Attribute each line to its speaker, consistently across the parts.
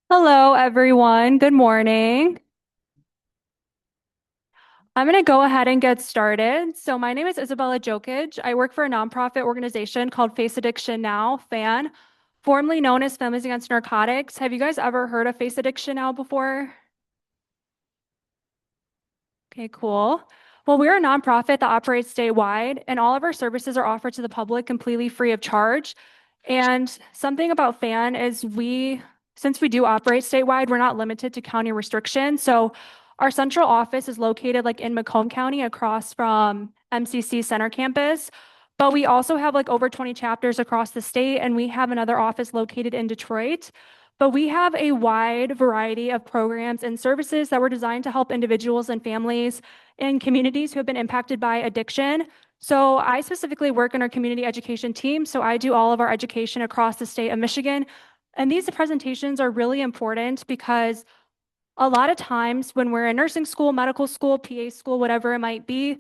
Speaker 1: Hello, everyone. Good morning. I'm going to go ahead and get started. So, my name is Isabella Djokic. I work for a nonprofit organization called Face Addiction Now, FAN, formerly known as Families Against Narcotics. Have you guys ever heard of Face Addiction Now before? Okay, cool. Well, we're a nonprofit that operates statewide, and all of our services are offered to the public completely free of charge. And something about FAN is since we do operate statewide, we're not limited to county restrictions. So our central office is located like in Macomb County across from MCC Center Campus. But we also have like over 20 chapters across the state, and we have another office located in Detroit. But we have a wide variety of programs and services that were designed to help individuals and families in communities who have been impacted by addiction. So I specifically work in our community education team. So I do all of our education across the state of Michigan. And these presentations are really important because a lot of times when we're in nursing school, medical school, PA school, whatever it might be,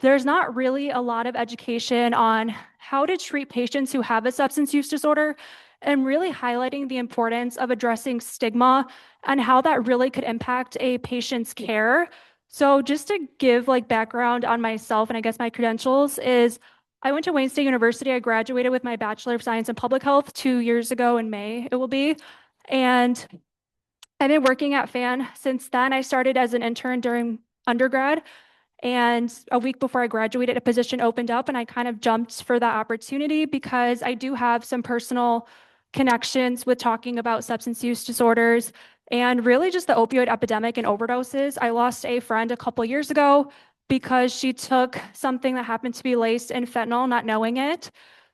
Speaker 1: there's not really a lot of education on how to treat patients who have a substance use disorder and really highlighting the importance of addressing stigma and how that really could impact a patient's care. So just to give like background on myself and I guess my credentials is I went to Wayne State University. I graduated with my Bachelor of Science in Public Health 2 years ago in May, it will be. And I've been working at FAN since then. I started as an intern during undergrad. And a week before I graduated, a position opened up, and I kind of jumped for that opportunity because I do have some personal connections with talking about substance use disorders and really just the opioid epidemic and overdoses. I lost a friend a couple years ago because she took something that happened to be laced in fentanyl, not knowing it.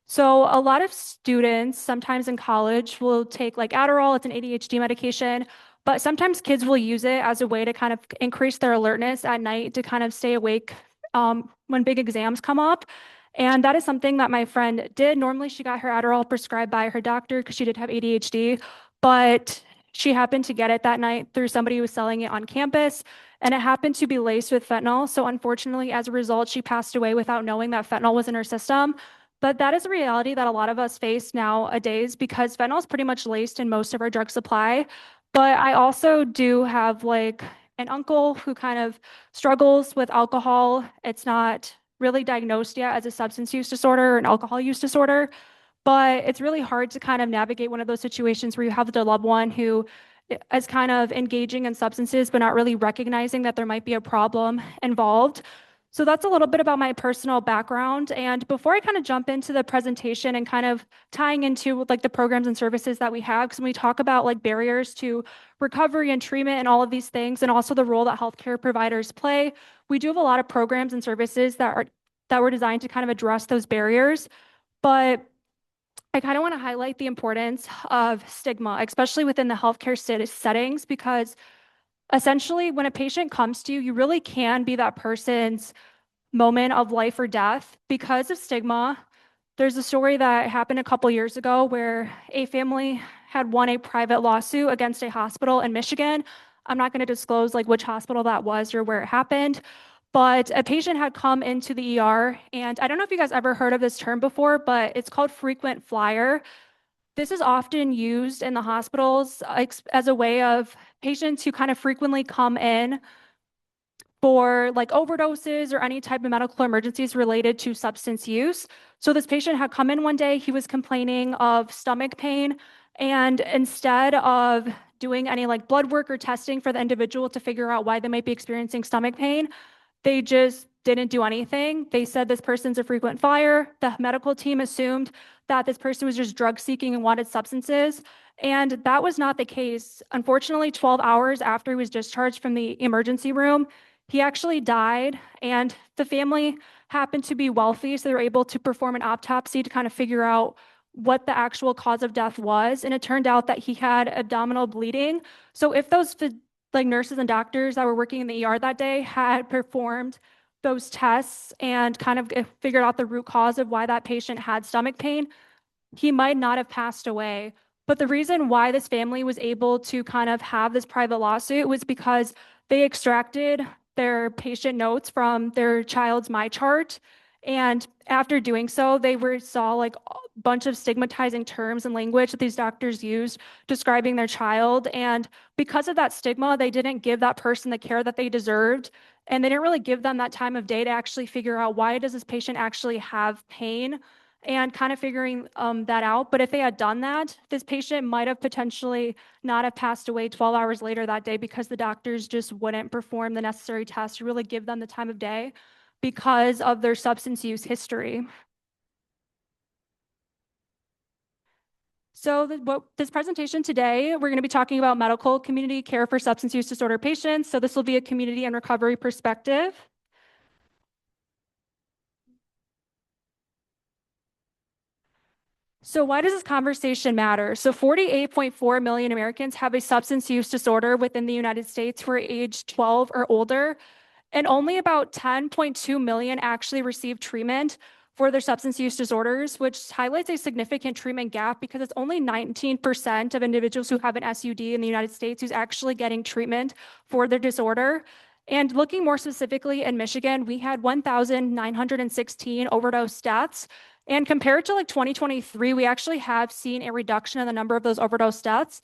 Speaker 1: So a lot of students, sometimes in college, will take like Adderall, it's an ADHD medication, but sometimes kids will use it as a way to kind of increase their alertness at night to kind of stay awake when big exams come up. And that is something that my friend did. Normally, she got her Adderall prescribed by her doctor because she did have ADHD, but she happened to get it that night through somebody who was selling it on campus, and it happened to be laced with fentanyl. So, unfortunately, as a result, she passed away without knowing that fentanyl was in her system. But that is a reality that a lot of us face nowadays because fentanyl is pretty much laced in most of our drug supply. But I also do have like an uncle who kind of struggles with alcohol. It's not really diagnosed yet as a substance use disorder or an alcohol use disorder, but it's really hard to kind of navigate one of those situations where you have the loved one who is kind of engaging in substances, but not really recognizing that there might be a problem involved. So that's a little bit about my personal background. And before I kind of jump into the presentation and kind of tying into like the programs and services that we have, because when we talk about like barriers to recovery and treatment and all of these things, and also the role that healthcare providers play, we do have a lot of programs and services that were designed to kind of address those barriers. But I kind of want to highlight the importance of stigma, especially within the healthcare settings, because essentially when a patient comes to you, you really can be that person's moment of life or death because of stigma. There's a story that happened a couple years ago where a family had won a private lawsuit against a hospital in Michigan. I'm not going to disclose like which hospital that was or where it happened, but a patient had come into the ER, and I don't know if you guys ever heard of this term before, but it's called frequent flyer. This is often used in the hospitals as a way of patients who kind of frequently come in for like overdoses or any type of medical emergencies related to substance use. So this patient had come in one day, he was complaining of stomach pain, and instead of doing any like blood work or testing for the individual to figure out why they might be experiencing stomach pain, they just didn't do anything. They said this person's a frequent flyer. The medical team assumed that this person was just drug seeking and wanted substances. And that was not the case. Unfortunately, 12 hours after he was discharged from the emergency room, he actually died. And the family happened to be wealthy, so they were able to perform an autopsy to kind of figure out what the actual cause of death was. And it turned out that he had abdominal bleeding. So if those like nurses and doctors that were working in the ER that day had performed those tests and kind of figured out the root cause of why that patient had stomach pain, he might not have passed away. But the reason why this family was able to kind of have this private lawsuit was because they extracted their patient notes from their child's MyChart, And after doing so, saw like a bunch of stigmatizing terms and language that these doctors used describing their child. And because of that stigma, they didn't give that person the care that they deserved. And they didn't really give them that time of day to actually figure out, why does this patient actually have pain, and kind of figuring that out. But if they had done that, this patient might have potentially not have passed away 12 hours later that day, because the doctors just wouldn't perform the necessary tests to really give them the time of day because of their substance use history. So this presentation today, we're going to be talking about medical community care for substance use disorder patients. So this will be a community and recovery perspective. So why does this conversation matter? So 48.4 million Americans have a substance use disorder within the United States who are age 12 or older. And only about 10.2 million actually receive treatment for their substance use disorders, which highlights a significant treatment gap, because it's only 19% of individuals who have an SUD in the United States who's actually getting treatment for their disorder. And looking more specifically in Michigan, we had 1,916 overdose deaths. And compared to like 2023, we actually have seen a reduction in the number of those overdose deaths.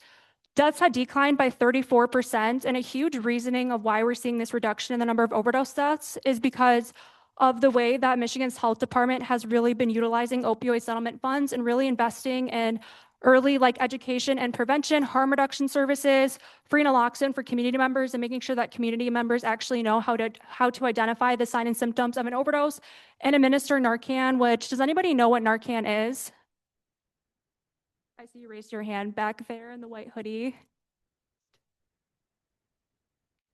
Speaker 1: Deaths had declined by 34%, and a huge reasoning of why we're seeing this reduction in the number of overdose deaths is because of the way that Michigan's health department has really been utilizing opioid settlement funds and really investing in early like education and prevention, harm reduction services, free naloxone for community members, and making sure that community members actually know how to identify the signs and symptoms of an overdose and administer Narcan. Which, does anybody know what Narcan is? I see you raised your hand back there in the white hoodie.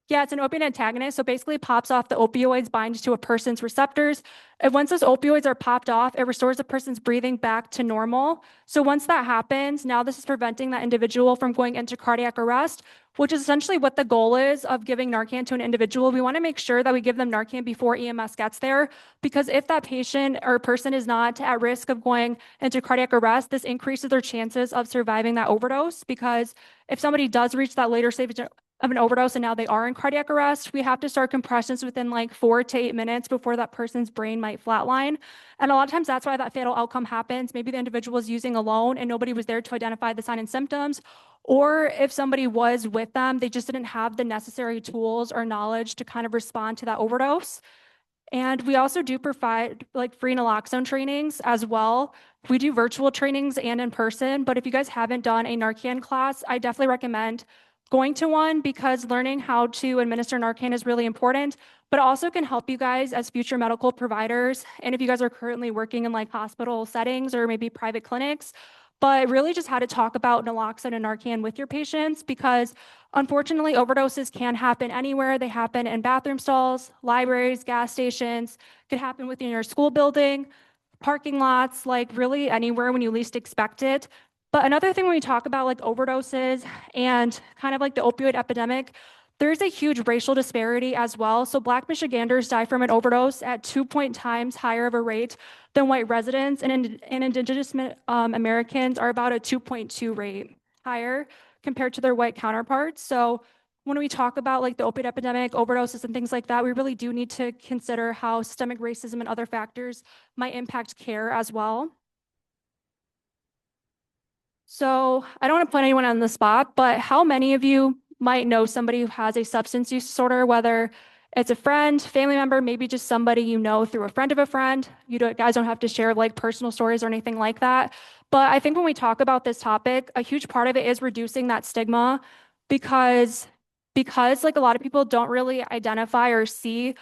Speaker 1: Yeah, it's an opioid antagonist. So basically, it pops off the opioids, binds to a person's receptors. And once those opioids are popped off, it restores the person's breathing back to normal. So once that happens, now this is preventing that individual from going into cardiac arrest, which is essentially what the goal is of giving Narcan to an individual. We want to make sure that we give them Narcan before EMS gets there, because if that patient or person is not at risk of going into cardiac arrest, this increases their chances of surviving that overdose. Because if somebody does reach that later stage of an overdose and now they are in cardiac arrest, we have to start compressions within like 4 to 8 minutes before that person's brain might flatline. And a lot of times that's why that fatal outcome happens. Maybe the individual was using alone and nobody was there to identify the signs and symptoms. Or if somebody was with them, they just didn't have the necessary tools or knowledge to kind of respond to that overdose. And we also do provide like free naloxone trainings as well. We do virtual trainings and in person, but if you guys haven't done a Narcan class, I definitely recommend going to one, because learning how to administer Narcan is really important, but also can help you guys as future medical providers. And if you guys are currently working in like hospital settings or maybe private clinics, but really just how to talk about naloxone and Narcan with your patients, because unfortunately, overdoses can happen anywhere. They happen in bathroom stalls, libraries, gas stations, could happen within your school building, parking lots, like really anywhere when you least expect it. But another thing when we talk about like overdoses and kind of like the opioid epidemic, there's a huge racial disparity as well. So Black Michiganders die from an overdose at 2 times higher of a rate than white residents, and Indigenous Americans are about a 2.2 rate higher compared to their white counterparts. So when we talk about like the opioid epidemic, overdoses, and things like that, we really do need to consider how systemic racism and other factors might impact care as well. So I don't want to put anyone on the spot, but how many of you might know somebody who has a substance use disorder, whether it's a friend, family member, maybe just somebody you know through a friend of a friend? Guys don't have to share like personal stories or anything like that. But I think when we talk about this topic, a huge part of it is reducing that stigma, because like a lot of people don't really identify or see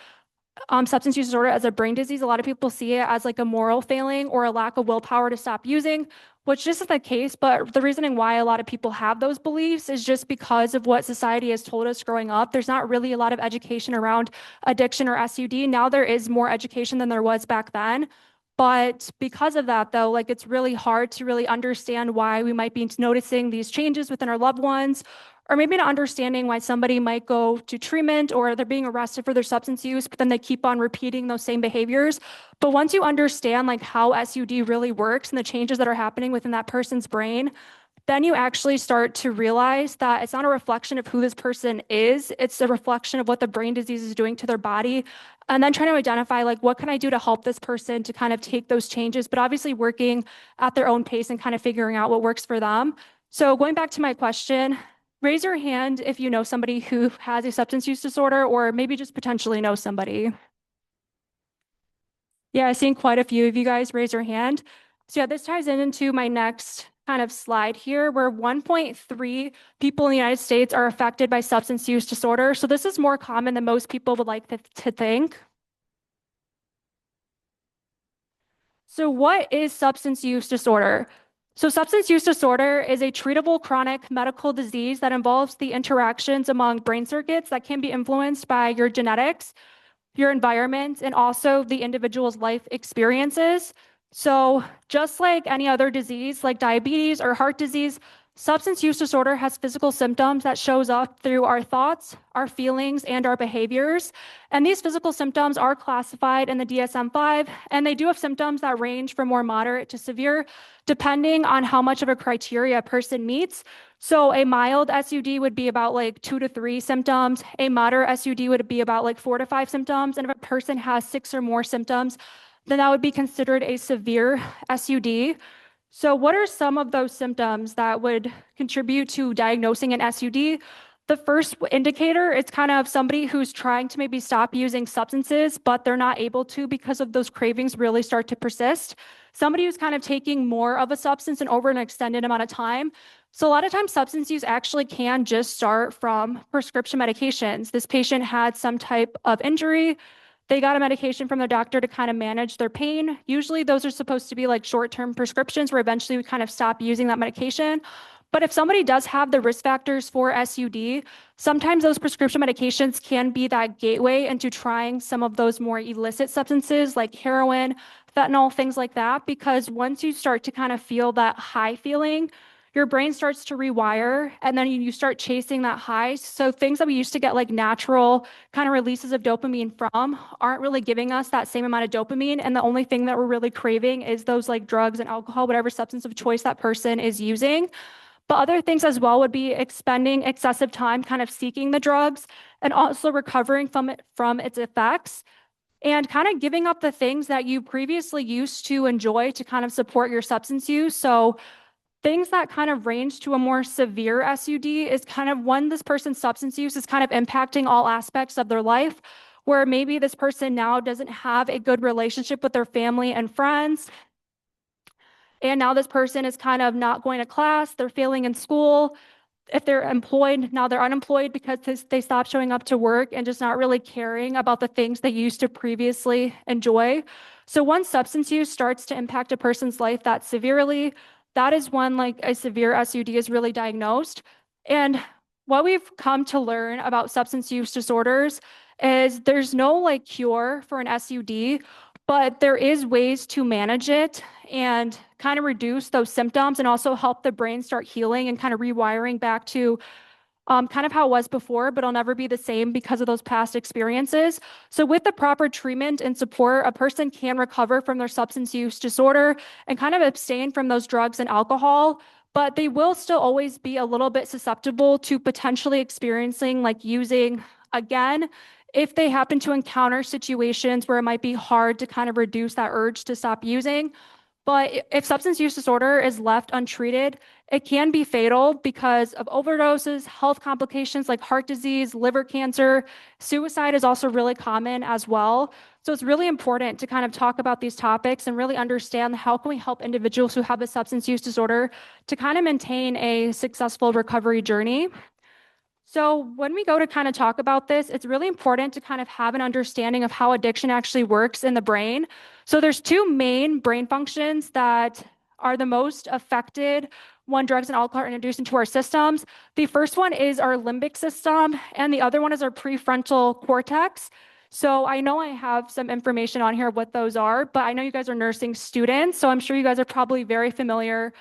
Speaker 1: substance use disorder as a brain disease. A lot of people see it as like a moral failing or a lack of willpower to stop using, which just isn't the case. But the reasoning why a lot of people have those beliefs is just because of what society has told us growing up. There's not really a lot of education around addiction or SUD. Now there is more education than there was back then. But because of that, though, like it's really hard to really understand why we might be noticing these changes within our loved ones, or maybe not understanding why somebody might go to treatment or they're being arrested for their substance use, but then they keep on repeating those same behaviors. But once you understand like how SUD really works and the changes that are happening within that person's brain, then you actually start to realize that it's not a reflection of who this person is. It's a reflection of what the brain disease is doing to their body and then trying to identify like what can I do to help this person to kind of take those changes, but obviously working at their own pace and kind of figuring out what works for them. So going back to my question, raise your hand if you know somebody who has a substance use disorder or maybe just potentially know somebody. Yeah, I've seen quite a few of you guys raise your hand. So yeah, this ties into my next kind of slide here, where 1.3 people in the United States are affected by substance use disorder. So this is more common than most people would like to think. So what is substance use disorder? So substance use disorder is a treatable chronic medical disease that involves the interactions among brain circuits that can be influenced by your genetics, your environment, and also the individual's life experiences. So, just like any other disease, like diabetes or heart disease, substance use disorder has physical symptoms that shows up through our thoughts, our feelings, and our behaviors. And these physical symptoms are classified in the DSM-5, and they do have symptoms that range from more moderate to severe, depending on how much of a criteria a person meets. So a mild SUD would be about like 2 to 3 symptoms. A moderate SUD would be about like 4 to 5 symptoms. And if a person has 6 or more symptoms, then that would be considered a severe SUD. So what are some of those symptoms that would contribute to diagnosing an SUD? The first indicator is kind of somebody who's trying to maybe stop using substances, but they're not able to because of those cravings really start to persist. Somebody who's kind of taking more of a substance and over an extended amount of time. So a lot of times substance use actually can just start from prescription medications. This patient had some type of injury. They got a medication from their doctor to kind of manage their pain. Usually those are supposed to be like short-term prescriptions where eventually we kind of stop using that medication. But if somebody does have the risk factors for SUD, sometimes those prescription medications can be that gateway into trying some of those more illicit substances like heroin, fentanyl, things like that. Because once you start to kind of feel that high feeling, your brain starts to rewire and then you start chasing that high. So things that we used to get like natural kind of releases of dopamine from aren't really giving us that same amount of dopamine. And the only thing that we're really craving is those like drugs and alcohol, whatever substance of choice that person is using. But other things as well would be expending excessive time kind of seeking the drugs and also recovering from its effects and kind of giving up the things that you previously used to enjoy to kind of support your substance use. So things that kind of range to a more severe SUD is kind of when this person's substance use is kind of impacting all aspects of their life, where maybe this person now doesn't have a good relationship with their family and friends. And now this person is kind of not going to class, they're failing in school. If they're employed, now they're unemployed because they stopped showing up to work and just not really caring about the things they used to previously enjoy. So once substance use starts to impact a person's life that severely, that is when like a severe SUD is really diagnosed. And what we've come to learn about substance use disorders is there's no like cure for an SUD, but there is ways to manage it and kind of reduce those symptoms and also help the brain start healing and kind of rewiring back to kind of how it was before, but it'll never be the same because of those past experiences. So, with the proper treatment and support, a person can recover from their substance use disorder and kind of abstain from those drugs and alcohol, but they will still always be a little bit susceptible to potentially experiencing like using again. If they happen to encounter situations where it might be hard to kind of reduce that urge to stop using, but if substance use disorder is left untreated, it can be fatal because of overdoses, health complications like heart disease, liver cancer. Suicide is also really common as well. So it's really important to kind of talk about these topics and really understand how can we help individuals who have a substance use disorder to kind of maintain a successful recovery journey. So when we go to kind of talk about this, it's really important to kind of have an understanding of how addiction actually works in the brain. So there's two main brain functions that are the most affected when drugs and alcohol are introduced into our systems. The first one is our limbic system, and the other one is our prefrontal cortex. So I know I have some information on here what those are, but I know you guys are nursing students, so I'm sure you guys are probably very familiar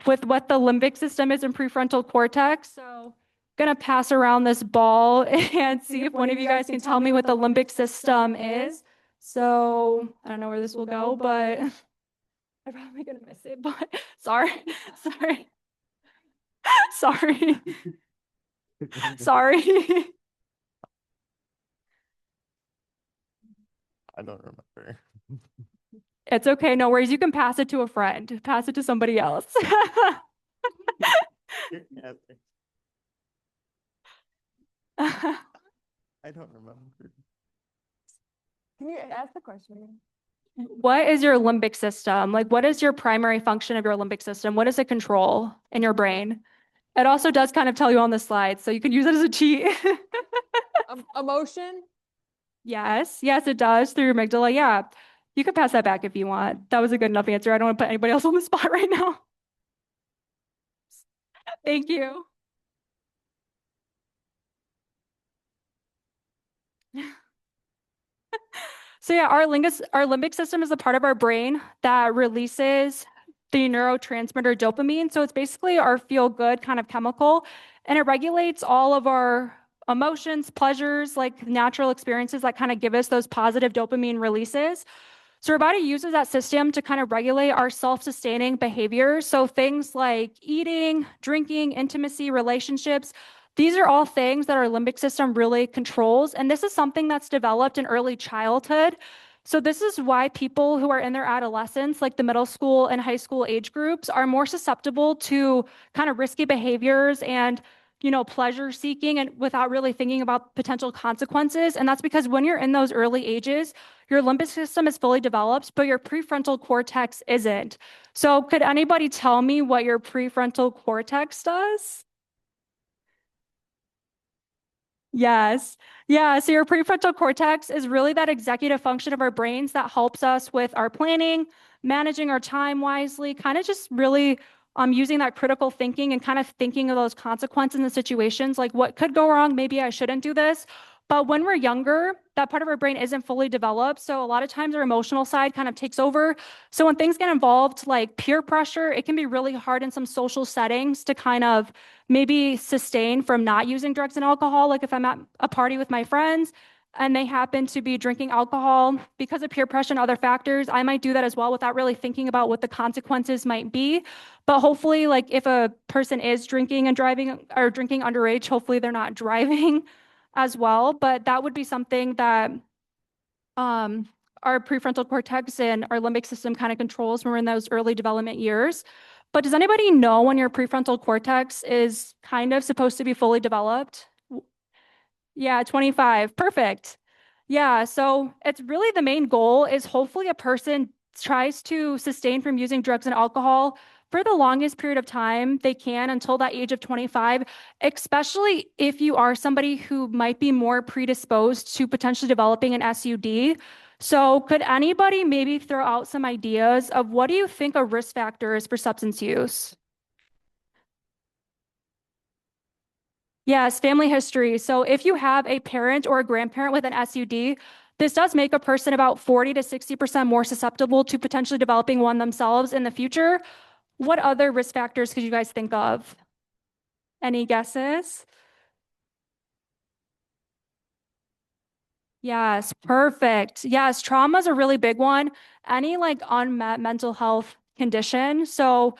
Speaker 1: with what the limbic system is and prefrontal cortex. So gonna pass around this ball and see if one of you guys can tell me what the limbic system is. So I don't know where this will go, but I'm probably gonna miss it, but sorry, sorry, sorry, sorry.
Speaker 2: I don't remember.
Speaker 1: It's okay, no worries. You can pass it to a friend, pass it to somebody else.
Speaker 2: I don't remember.
Speaker 3: Can you ask the question?
Speaker 1: What is your limbic system? Like, what is your primary function of your limbic system? What does it control in your brain? It also does kind of tell you on the slide, so you can use it as a cheat.
Speaker 3: Emotion?
Speaker 1: Yes, yes, it does through your amygdala. Yeah, you can pass that back if you want. That was a good enough answer. I don't want to put anybody else on the spot right now. Thank you. So yeah, our limbic system is a part of our brain that releases the neurotransmitter dopamine. So it's basically our feel-good kind of chemical, and it regulates all of our emotions, pleasures, like natural experiences that kind of give us those positive dopamine releases. So our body uses that system to kind of regulate our self-sustaining behaviors. So things like eating, drinking, intimacy, relationships, these are all things that our limbic system really controls. And this is something that's developed in early childhood. So this is why people who are in their adolescence, like the middle school and high school age groups, are more susceptible to kind of risky behaviors and pleasure seeking and without really thinking about potential consequences. And that's because when you're in those early ages, your limbic system is fully developed, but your prefrontal cortex isn't. So could anybody tell me what your prefrontal cortex does? Yes. Yeah. So your prefrontal cortex is really that executive function of our brains that helps us with our planning, managing our time wisely, kind of just really using that critical thinking and kind of thinking of those consequences in the situations, like what could go wrong? Maybe I shouldn't do this. But when we're younger, that part of our brain isn't fully developed. So a lot of times our emotional side kind of takes over. So when things get involved, like peer pressure, it can be really hard in some social settings to kind of maybe sustain from not using drugs and alcohol. Like if I'm at a party with my friends and they happen to be drinking alcohol because of peer pressure and other factors, I might do that as well without really thinking about what the consequences might be. But hopefully, like if a person is drinking and driving or drinking underage, hopefully they're not driving as well. But that would be something that um, our prefrontal cortex and our limbic system kind of controls when we're in those early development years. But does anybody know when your prefrontal cortex is kind of supposed to be fully developed? Yeah, 25. Perfect. Yeah, so it's really the main goal is hopefully a person tries to sustain from using drugs and alcohol for the longest period of time they can until that age of 25, especially if you are somebody who might be more predisposed to potentially developing an SUD. So could anybody maybe throw out some ideas of what do you think a risk factor is for substance use? Yes, family history. So if you have a parent or a grandparent with an SUD, this does make a person about 40 to 60% more susceptible to potentially developing one themselves in the future. What other risk factors could you guys think of? Any guesses? Yes, perfect. Yes, trauma is a really big one. Any like unmet mental health condition. So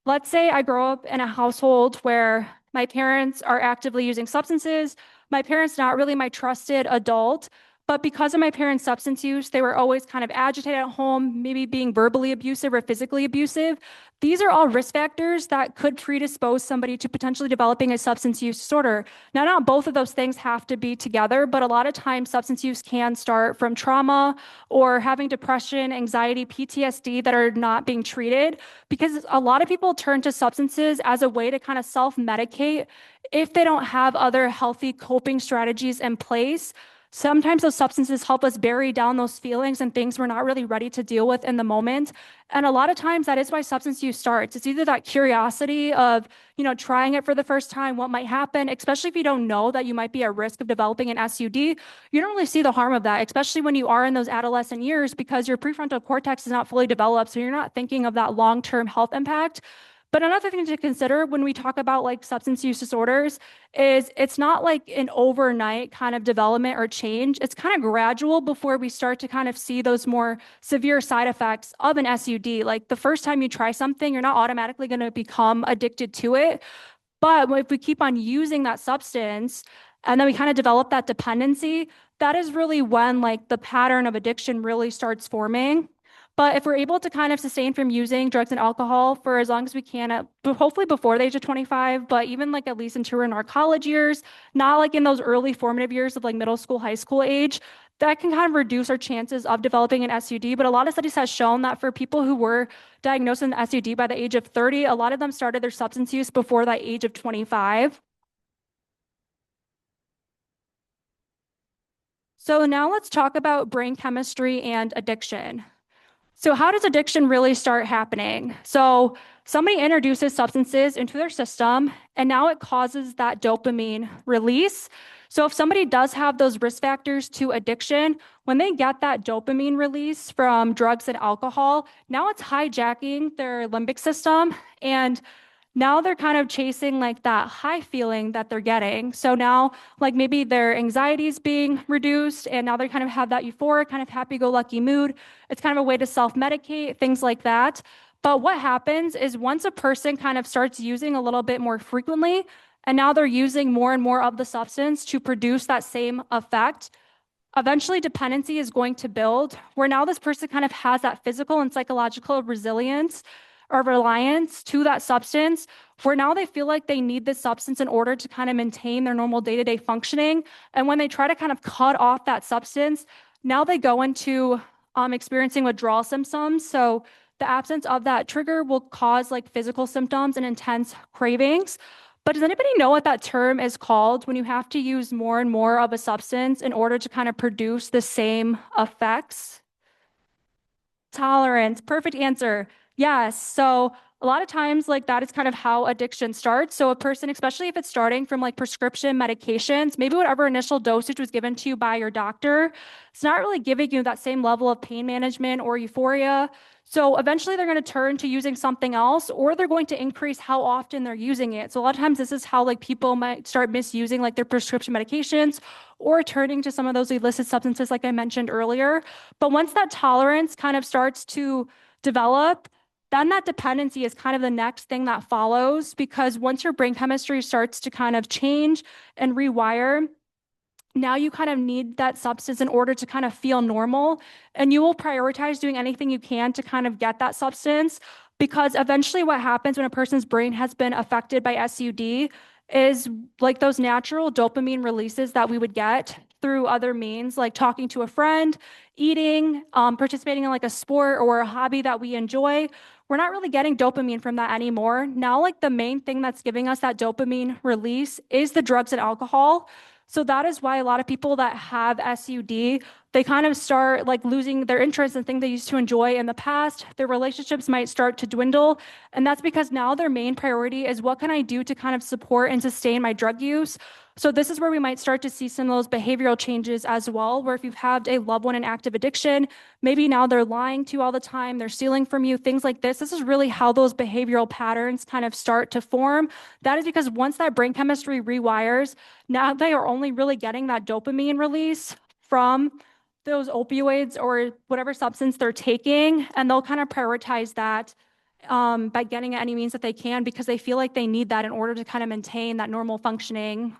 Speaker 1: let's say I grow up in a household where my parents are actively using substances. My parents not really my trusted adult, but because of my parents' substance use, they were always kind of agitated at home, maybe being verbally abusive or physically abusive. These are all risk factors that could predispose somebody to potentially developing a substance use disorder. Now, not both of those things have to be together, but a lot of times substance use can start from trauma or having depression, anxiety, PTSD that are not being treated because a lot of people turn to substances as a way to kind of self-medicate if they don't have other healthy coping strategies in place. Sometimes those substances help us bury down those feelings and things we're not really ready to deal with in the moment. And a lot of times that is why substance use starts. It's either that curiosity of, trying it for the first time, what might happen, especially if you don't know that you might be at risk of developing an SUD. You don't really see the harm of that, especially when you are in those adolescent years because your prefrontal cortex is not fully developed. So you're not thinking of that long-term health impact. But another thing to consider when we talk about like substance use disorders is it's not like an overnight kind of development or change. It's kind of gradual before we start to kind of see those more severe side effects of an SUD. Like the first time you try something, you're not automatically going to become addicted to it. But if we keep on using that substance and then we kind of develop that dependency, that is really when like the pattern of addiction really starts forming. But if we're able to kind of sustain from using drugs and alcohol for as long as we can, hopefully before the age of 25, but even like at least until we're in our college years, not like in those early formative years of like middle school, high school age, that can kind of reduce our chances of developing an SUD. But a lot of studies has shown that for people who were diagnosed with an SUD by the age of 30, a lot of them started their substance use before that age of 25. So now let's talk about brain chemistry and addiction. So, how does addiction really start happening? So, somebody introduces substances into their system, and now it causes that dopamine release. So, if somebody does have those risk factors to addiction, when they get that dopamine release from drugs and alcohol, now it's hijacking their limbic system. And now they're kind of chasing like that high feeling that they're getting. So now, like maybe their anxiety is being reduced, and now they kind of have that euphoric, kind of happy go lucky mood. It's kind of a way to self medicate, things like that. But what happens is once a person kind of starts using a little bit more frequently, and now they're using more and more of the substance to produce that same effect, eventually dependency is going to build where now this person kind of has that physical and psychological resilience or reliance to that substance, where now they feel like they need this substance in order to kind of maintain their normal day-to-day functioning. And when they try to kind of cut off that substance, now they go into experiencing withdrawal symptoms. So the absence of that trigger will cause like physical symptoms and intense cravings. But does anybody know what that term is called when you have to use more and more of a substance in order to kind of produce the same effects? Tolerance. Perfect answer. Yes. So a lot of times, like that is kind of how addiction starts. So a person, especially if it's starting from like prescription medications, maybe whatever initial dosage was given to you by your doctor, it's not really giving you that same level of pain management or euphoria. So eventually they're going to turn to using something else, or they're going to increase how often they're using it. So a lot of times this is how like people might start misusing like their prescription medications or turning to some of those illicit substances like I mentioned earlier. But once that tolerance kind of starts to develop, then that dependency is kind of the next thing that follows, because once your brain chemistry starts to kind of change and rewire, now you kind of need that substance in order to kind of feel normal. And you will prioritize doing anything you can to kind of get that substance, because eventually what happens when a person's brain has been affected by SUD is like those natural dopamine releases that we would get through other means, like talking to a friend, eating, participating in like a sport or a hobby that we enjoy. We're not really getting dopamine from that anymore. Now, like the main thing that's giving us that dopamine release is the drugs and alcohol. So that is why a lot of people that have SUD, they kind of start like losing their interest in things they used to enjoy in the past. Their relationships might start to dwindle. And that's because now their main priority is what can I do to kind of support and sustain my drug use? So this is where we might start to see some of those behavioral changes as well, where if you've had a loved one in active addiction, maybe now they're lying to you all the time, they're stealing from you, things like this. This is really how those behavioral patterns kind of start to form. That is because once that brain chemistry rewires, now they are only really getting that dopamine release from those opioids or whatever substance they're taking, and they'll kind of prioritize that by getting at any means that they can, because they feel like they need that in order to kind of maintain that normal functioning.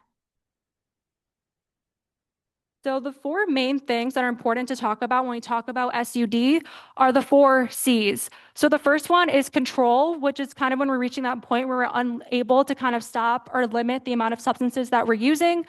Speaker 1: So the four main things that are important to talk about when we talk about SUD are the four C's. So the first one is control, which is kind of when we're reaching that point where we're unable to kind of stop or limit the amount of substances that we're using,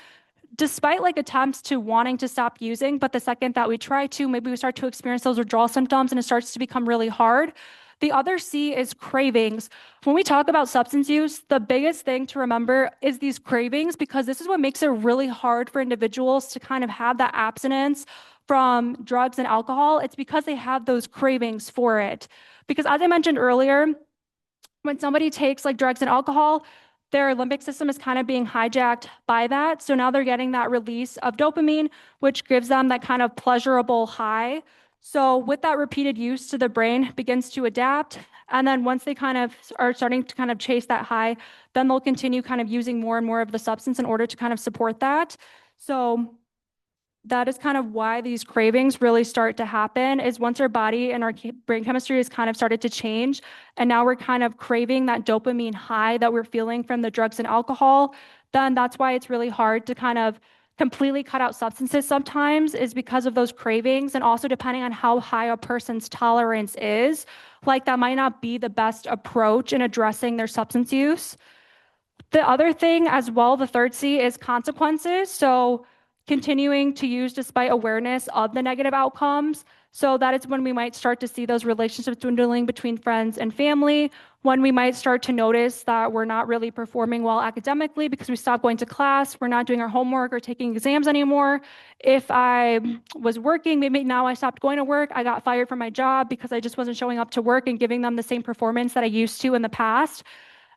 Speaker 1: despite like attempts to wanting to stop using. But the second that we try to, maybe we start to experience those withdrawal symptoms and it starts to become really hard. The other C is cravings. When we talk about substance use, the biggest thing to remember is these cravings, because this is what makes it really hard for individuals to kind of have that abstinence from drugs and alcohol. It's because they have those cravings for it. Because as I mentioned earlier, when somebody takes like drugs and alcohol, their limbic system is kind of being hijacked by that. So now they're getting that release of dopamine, which gives them that kind of pleasurable high. So with that repeated use to the brain begins to adapt. And then once they kind of are starting to kind of chase that high, then they'll continue kind of using more and more of the substance in order to kind of support that. So that is kind of why these cravings really start to happen, is once our body and our brain chemistry has kind of started to change, and now we're kind of craving that dopamine high that we're feeling from the drugs and alcohol, then that's why it's really hard to kind of completely cut out substances sometimes is because of those cravings, and also depending on how high a person's tolerance is, like that might not be the best approach in addressing their substance use. The other thing as well, the third C is consequences. So continuing to use despite awareness of the negative outcomes. So that is when we might start to see those relationships dwindling between friends and family, when we might start to notice that we're not really performing well academically because we stopped going to class, we're not doing our homework or taking exams anymore. If I was working, maybe now I stopped going to work, I got fired from my job because I just wasn't showing up to work and giving them the same performance that I used to in the past.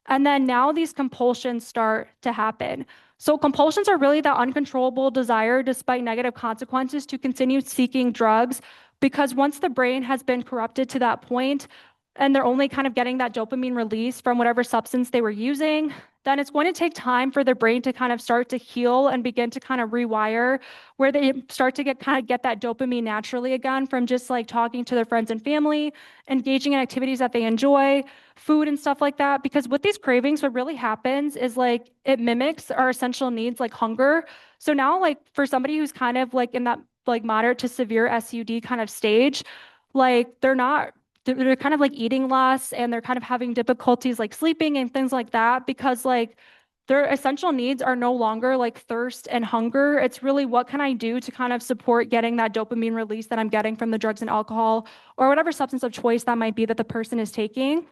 Speaker 1: And then now these compulsions start to happen. So compulsions are really that uncontrollable desire, despite negative consequences, to continue seeking drugs, because once the brain has been corrupted to that point, and they're only kind of getting that dopamine release from whatever substance they were using, then it's going to take time for their brain to kind of start to heal and begin to kind of rewire, where they start to get that dopamine naturally again from just like talking to their friends and family, engaging in activities that they enjoy, food and stuff like that. Because with these cravings, what really happens is like it mimics our essential needs like hunger. So now, like for somebody who's kind of like in that like moderate to severe SUD kind of stage, like they're kind of like eating less, and they're kind of having difficulties like sleeping and things like that, because like their essential needs are no longer like thirst and hunger. It's really, what can I do to kind of support getting that dopamine release that I'm getting from the drugs and alcohol or whatever substance of choice that might be that the person is taking.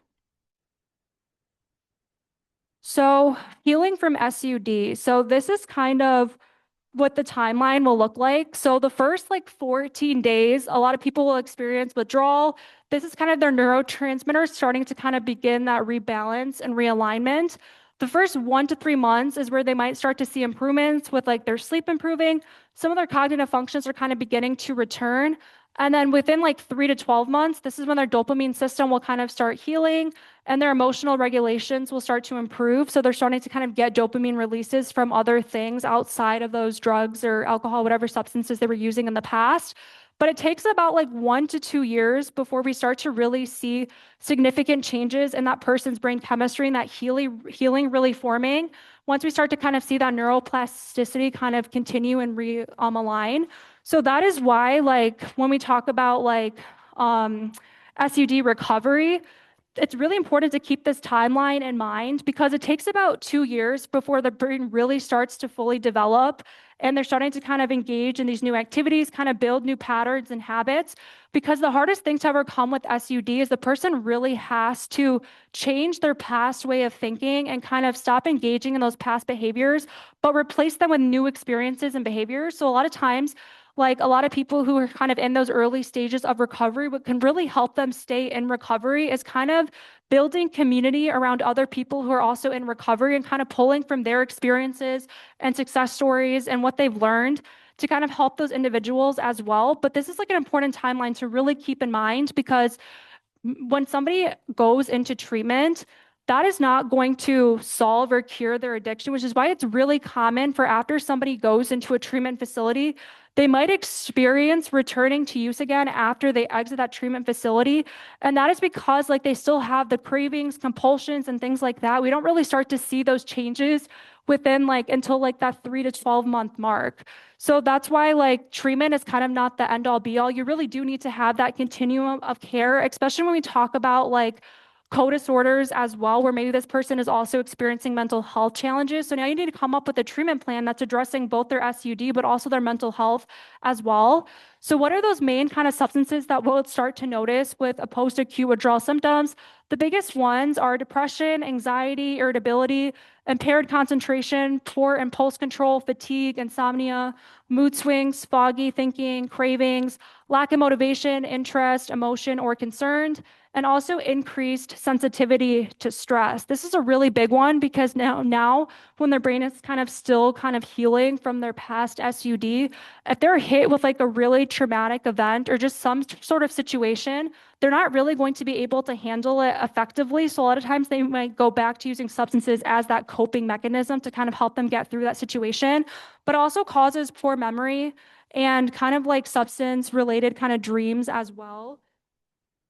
Speaker 1: So healing from SUD. So this is kind of what the timeline will look like. So the first like 14 days, a lot of people will experience withdrawal. This is kind of their neurotransmitters starting to kind of begin that rebalance and realignment. The first 1 to 3 months is where they might start to see improvements with like their sleep improving. Some of their cognitive functions are kind of beginning to return. And then within like 3 to 12 months, this is when their dopamine system will kind of start healing and their emotional regulations will start to improve. So they're starting to kind of get dopamine releases from other things outside of those drugs or alcohol, whatever substances they were using in the past. But it takes about like 1 to 2 years before we start to really see significant changes in that person's brain chemistry and that healing really forming. Once we start to kind of see that neuroplasticity kind of continue and align. So that is why, like, when we talk about like SUD recovery, it's really important to keep this timeline in mind, because it takes about 2 years before the brain really starts to fully develop and they're starting to kind of engage in these new activities, kind of build new patterns and habits. Because the hardest thing to overcome with SUD is the person really has to change their past way of thinking and kind of stop engaging in those past behaviors, but replace them with new experiences and behaviors. So a lot of times, like a lot of people who are kind of in those early stages of recovery, what can really help them stay in recovery is kind of building community around other people who are also in recovery and kind of pulling from their experiences and success stories and what they've learned to kind of help those individuals as well. But this is like an important timeline to really keep in mind, because when somebody goes into treatment, that is not going to solve or cure their addiction, which is why it's really common for after somebody goes into a treatment facility, they might experience returning to use again after they exit that treatment facility. And that is because like they still have the cravings, compulsions, and things like that. We don't really start to see those changes within like until like that 3 to 12 month mark. So that's why like treatment is kind of not the end all be all. You really do need to have that continuum of care, especially when we talk about like co-disorders as well, where maybe this person is also experiencing mental health challenges. So now you need to come up with a treatment plan that's addressing both their SUD, but also their mental health as well. So what are those main kind of substances that we'll start to notice with a post-acute withdrawal symptoms? The biggest ones are depression, anxiety, irritability, impaired concentration, poor impulse control, fatigue, insomnia, mood swings, foggy thinking, cravings, lack of motivation, interest, emotion, or concern, and also increased sensitivity to stress. This is a really big one, because now when their brain is kind of still kind of healing from their past SUD, if they're hit with like a really traumatic event or just some sort of situation, they're not really going to be able to handle it effectively. So a lot of times they might go back to using substances as that coping mechanism to kind of help them get through that situation, but also causes poor memory and kind of like substance related kind of dreams as well.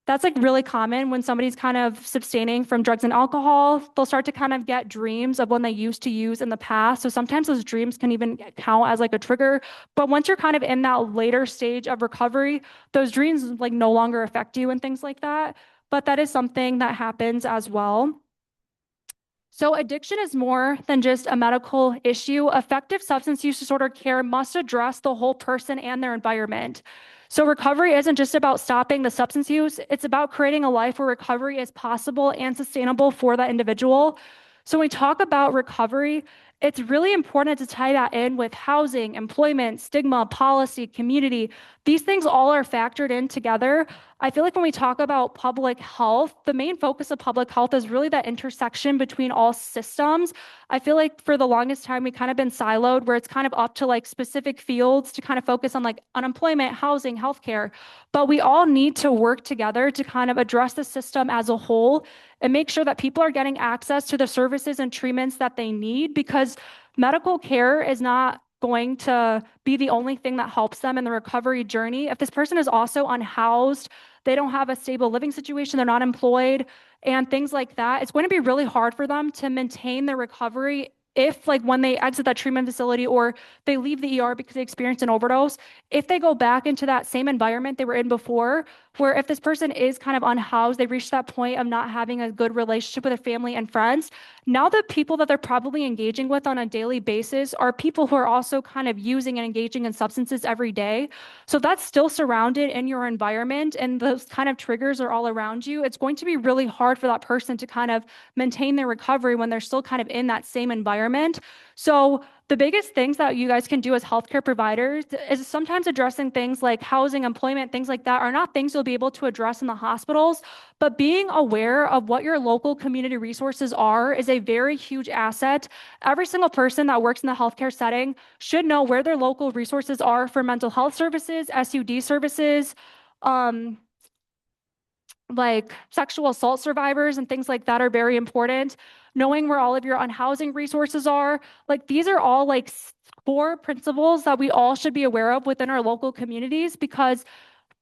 Speaker 1: That's like really common when somebody's kind of abstaining from drugs and alcohol. They'll start to kind of get dreams of when they used to use in the past. So sometimes those dreams can even count as like a trigger. But once you're kind of in that later stage of recovery, those dreams like no longer affect you and things like that. But that is something that happens as well. So, addiction is more than just a medical issue. Effective substance use disorder care must address the whole person and their environment. So, recovery isn't just about stopping the substance use, it's about creating a life where recovery is possible and sustainable for that individual. So, when we talk about recovery, it's really important to tie that in with housing, employment, stigma, policy, community. These things all are factored in together. I feel like when we talk about public health, the main focus of public health is really that intersection between all systems. I feel like for the longest time, we kind of been siloed where it's kind of up to like specific fields to kind of focus on like unemployment, housing, healthcare. But we all need to work together to kind of address the system as a whole and make sure that people are getting access to the services and treatments that they need because medical care is not going to be the only thing that helps them in the recovery journey. If this person is also unhoused, they don't have a stable living situation, they're not employed, and things like that, it's going to be really hard for them to maintain their recovery if like when they exit that treatment facility or they leave the ER because they experienced an overdose, if they go back into that same environment they were in before, where if this person is kind of unhoused, they reach that point of not having a good relationship with their family and friends, now the people that they're probably engaging with on a daily basis are people who are also kind of using and engaging in substances every day. So that's still surrounded in your environment and those kind of triggers are all around you. It's going to be really hard for that person to kind of maintain their recovery when they're still kind of in that same environment. So the biggest things that you guys can do as healthcare providers is sometimes addressing things like housing, employment, things like that are not things you'll be able to address in the hospitals, but being aware of what your local community resources are is a very huge asset. Every single person that works in the healthcare setting should know where their local resources are for mental health services, SUD services, um, like sexual assault survivors and things like that are very important. Knowing where all of your unhousing resources are, like these are all like core principles that we all should be aware of within our local communities because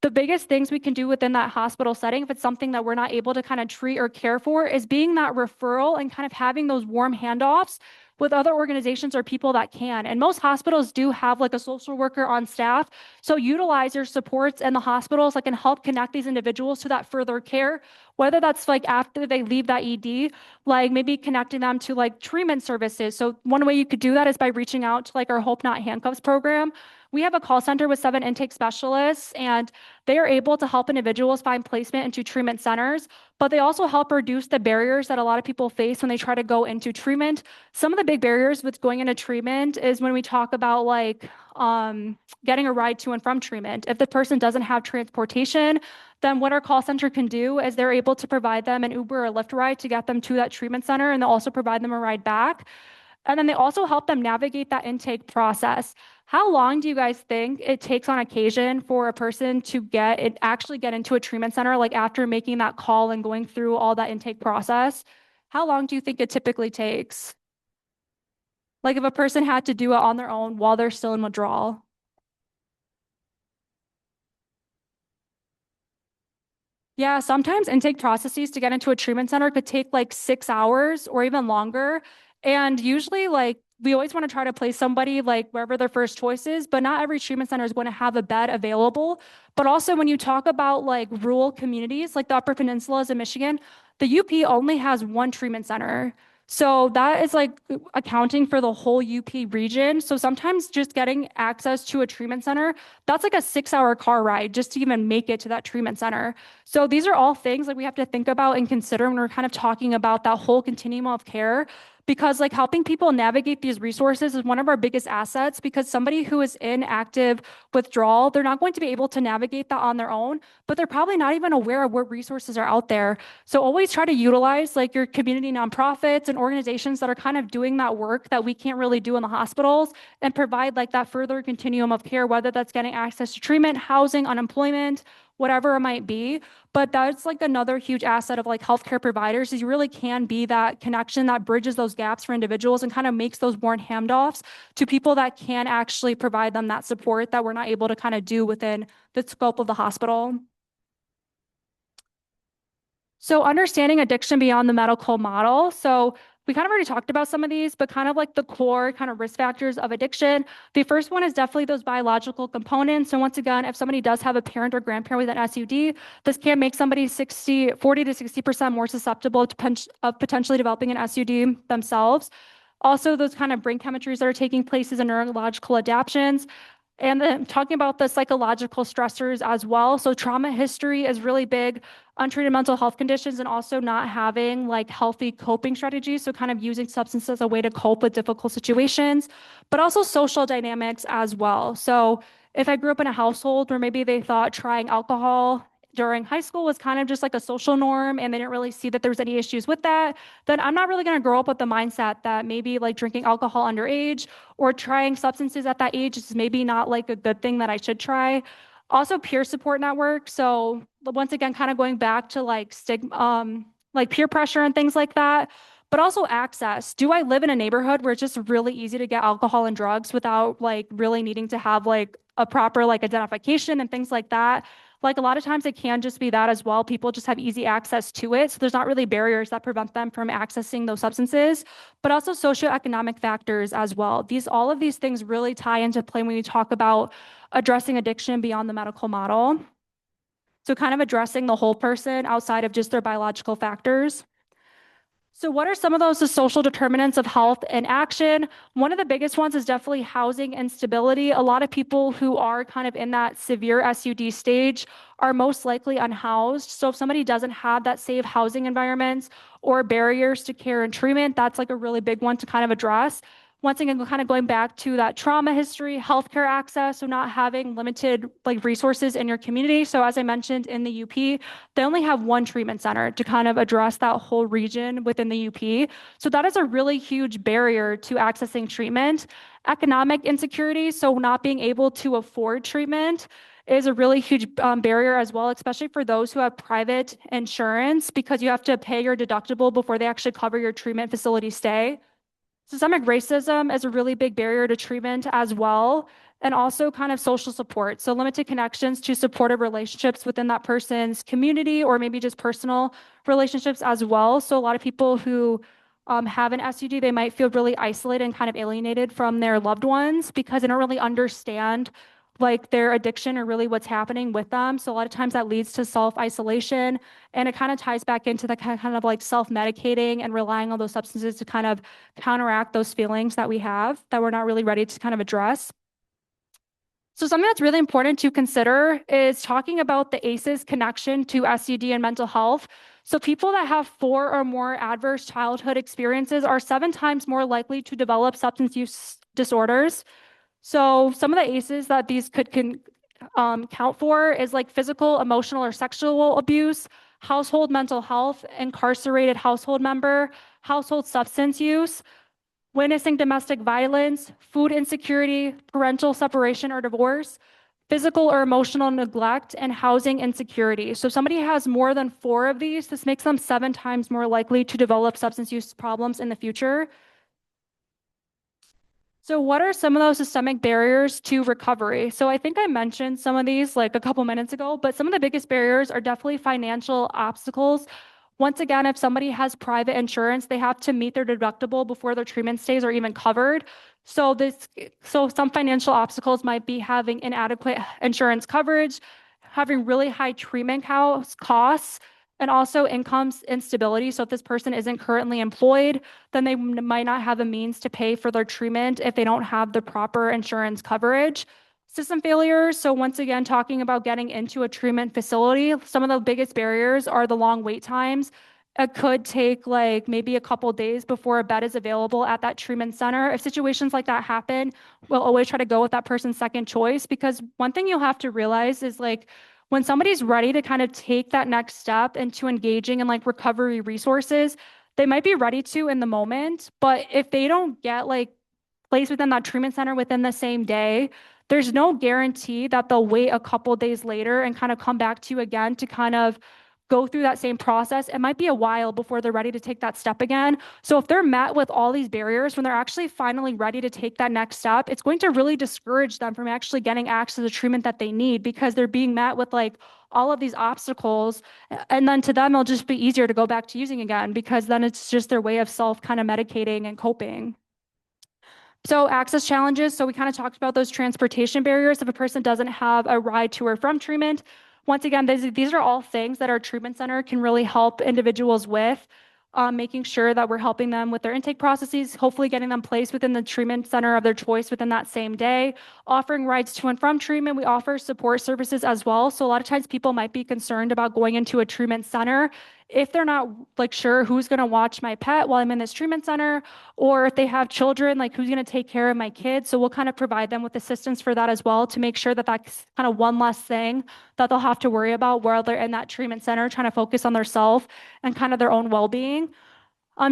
Speaker 1: the biggest things we can do within that hospital setting, if it's something that we're not able to kind of treat or care for, is being that referral and kind of having those warm handoffs with other organizations or people that can. And most hospitals do have like a social worker on staff. So utilize your supports in the hospitals that can help connect these individuals to that further care, whether that's like after they leave that ED, like maybe connecting them to like treatment services. So one way you could do that is by reaching out to like our Hope Not Handcuffs program. We have a call center with 7 intake specialists, and they are able to help individuals find placement into treatment centers, but they also help reduce the barriers that a lot of people face when they try to go into treatment. Some of the big barriers with going into treatment is when we talk about like getting a ride to and from treatment. If the person doesn't have transportation, then what our call center can do is they're able to provide them an Uber or Lyft ride to get them to that treatment center, and they'll also provide them a ride back. And then they also help them navigate that intake process. How long do you guys think it takes on occasion for a person to actually get into a treatment center, like after making that call and going through all that intake process? How long do you think it typically takes? Like if a person had to do it on their own while they're still in withdrawal? Yeah, sometimes intake processes to get into a treatment center could take like 6 hours or even longer. And usually, like, we always want to try to place somebody like wherever their first choice is, but not every treatment center is going to have a bed available. But also, when you talk about like rural communities, like the Upper Peninsulas in Michigan, the UP only has one treatment center. So that is like accounting for the whole UP region. So sometimes just getting access to a treatment center, that's like a 6 hour car ride just to even make it to that treatment center. So these are all things that we have to think about and consider when we're kind of talking about that whole continuum of care because like helping people navigate these resources is one of our biggest assets because somebody who is in active withdrawal, they're not going to be able to navigate that on their own, but they're probably not even aware of what resources are out there. So always try to utilize like your community nonprofits and organizations that are kind of doing that work that we can't really do in the hospitals and provide like that further continuum of care, whether that's getting access to treatment, housing, unemployment, whatever it might be. But that's like another huge asset of like healthcare providers is you really can be that connection that bridges those gaps for individuals and kind of makes those warm handoffs to people that can actually provide them that support that we're not able to kind of do within the scope of the hospital. So understanding addiction beyond the medical model. So we kind of already talked about some of these, but kind of like the core kind of risk factors of addiction. The first one is definitely those biological components. So once again, if somebody does have a parent or grandparent with an SUD, this can make somebody 40 to 60% more susceptible to potentially developing an SUD themselves. Also, those kind of brain chemistries that are taking place as neurological adaptations. And then talking about the psychological stressors as well. So trauma history is really big, untreated mental health conditions, and also not having like healthy coping strategies. So kind of using substances as a way to cope with difficult situations, but also social dynamics as well. So if I grew up in a household where maybe they thought trying alcohol during high school was kind of just like a social norm and they didn't really see that there was any issues with that, then I'm not really going to grow up with the mindset that maybe like drinking alcohol underage or trying substances at that age is maybe not like a good thing that I should try. Also, peer support network. So once again, kind of going back to like stigma, like peer pressure and things like that, but also access. Do I live in a neighborhood where it's just really easy to get alcohol and drugs without like really needing to have like a proper like identification and things like that? Like a lot of times it can just be that as well. People just have easy access to it. So there's not really barriers that prevent them from accessing those substances, but also socioeconomic factors as well. All of these things really tie into play when we talk about addressing addiction beyond the medical model. So kind of addressing the whole person outside of just their biological factors. So what are some of those social determinants of health and action? One of the biggest ones is definitely housing instability. A lot of people who are kind of in that severe SUD stage are most likely unhoused. So if somebody doesn't have that safe housing environments or barriers to care and treatment, that's like a really big one to kind of address. Once again, kind of going back to that trauma history, healthcare access, so not having limited like resources in your community. So as I mentioned in the UP, they only have one treatment center to kind of address that whole region within the UP. So that is a really huge barrier to accessing treatment. Economic insecurity, so not being able to afford treatment is a really huge barrier as well, especially for those who have private insurance, because you have to pay your deductible before they actually cover your treatment facility stay. Systemic racism is a really big barrier to treatment as well, and also kind of social support. So limited connections to supportive relationships within that person's community or maybe just personal relationships as well. So a lot of people who have an SUD, they might feel really isolated and kind of alienated from their loved ones because they don't really understand like their addiction or really what's happening with them. So a lot of times that leads to self-isolation, and it kind of ties back into the kind of like self-medicating and relying on those substances to kind of counteract those feelings that we have that we're not really ready to kind of address. So something that's really important to consider is talking about the ACEs connection to SUD and mental health. So people that have 4 or more adverse childhood experiences are 7 times more likely to develop substance use disorders. So some of the ACEs that these can count for is like physical, emotional, or sexual abuse, household mental health, incarcerated household member, household substance use, witnessing domestic violence, food insecurity, parental separation or divorce, physical or emotional neglect, and housing insecurity. So if somebody has more than 4 of these, this makes them 7 times more likely to develop substance use problems in the future. So what are some of those systemic barriers to recovery? So I think I mentioned some of these like a couple minutes ago, but some of the biggest barriers are definitely financial obstacles. Once again, if somebody has private insurance, they have to meet their deductible before their treatment stays are even covered. So some financial obstacles might be having inadequate insurance coverage, having really high treatment costs, and also income instability. So if this person isn't currently employed, then they might not have a means to pay for their treatment if they don't have the proper insurance coverage. System failures. So once again, talking about getting into a treatment facility, some of the biggest barriers are the long wait times. It could take like maybe a couple days before a bed is available at that treatment center. If situations like that happen, we'll always try to go with that person's second choice, because one thing you'll have to realize is like when somebody's ready to kind of take that next step into engaging in like recovery resources, they might be ready to in the moment, but if they don't get like placed within that treatment center within the same day, there's no guarantee that they'll wait a couple days later and kind of come back to you again to kind of go through that same process. It might be a while before they're ready to take that step again. So if they're met with all these barriers when they're actually finally ready to take that next step, it's going to really discourage them from actually getting access to the treatment that they need, because they're being met with like all of these obstacles. And then to them, it'll just be easier to go back to using again because then it's just their way of self kind of medicating and coping. So access challenges. So we kind of talked about those transportation barriers. If a person doesn't have a ride to or from treatment, once again, these are all things that our treatment center can really help individuals with, making sure that we're helping them with their intake processes, hopefully getting them placed within the treatment center of their choice within that same day, offering rides to and from treatment. We offer support services as well. So a lot of times people might be concerned about going into a treatment center if they're not like sure who's going to watch my pet while I'm in this treatment center, or if they have children, like who's going to take care of my kids. So we'll kind of provide them with assistance for that as well to make sure that that's kind of one less thing that they'll have to worry about while they're in that treatment center, trying to focus on their self and kind of their own well-being.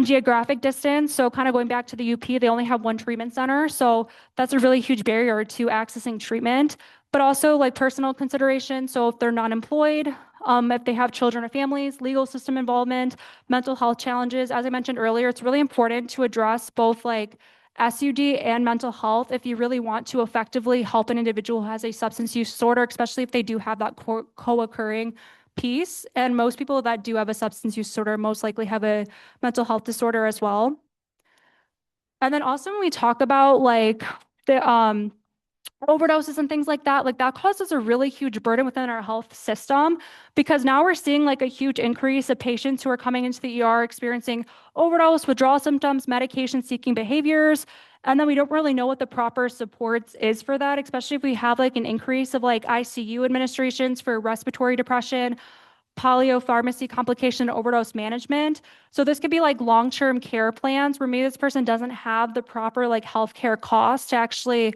Speaker 1: Geographic distance. So kind of going back to the UP, they only have one treatment center. So that's a really huge barrier to accessing treatment, but also like personal consideration. So if they're not employed, if they have children or families, legal system involvement, mental health challenges. As I mentioned earlier, it's really important to address both like SUD and mental health if you really want to effectively help an individual who has a substance use disorder, especially if they do have that co-occurring piece. And most people that do have a substance use disorder most likely have a mental health disorder as well. And then also when we talk about like the overdoses and things like that causes a really huge burden within our health system because now we're seeing like a huge increase of patients who are coming into the ER experiencing overdose, withdrawal symptoms, medication seeking behaviors. And then we don't really know what the proper supports is for that, especially if we have like an increase of like ICU administrations for respiratory depression, polypharmacy complication overdose management. So this could be like long-term care plans where maybe this person doesn't have the proper like healthcare costs to actually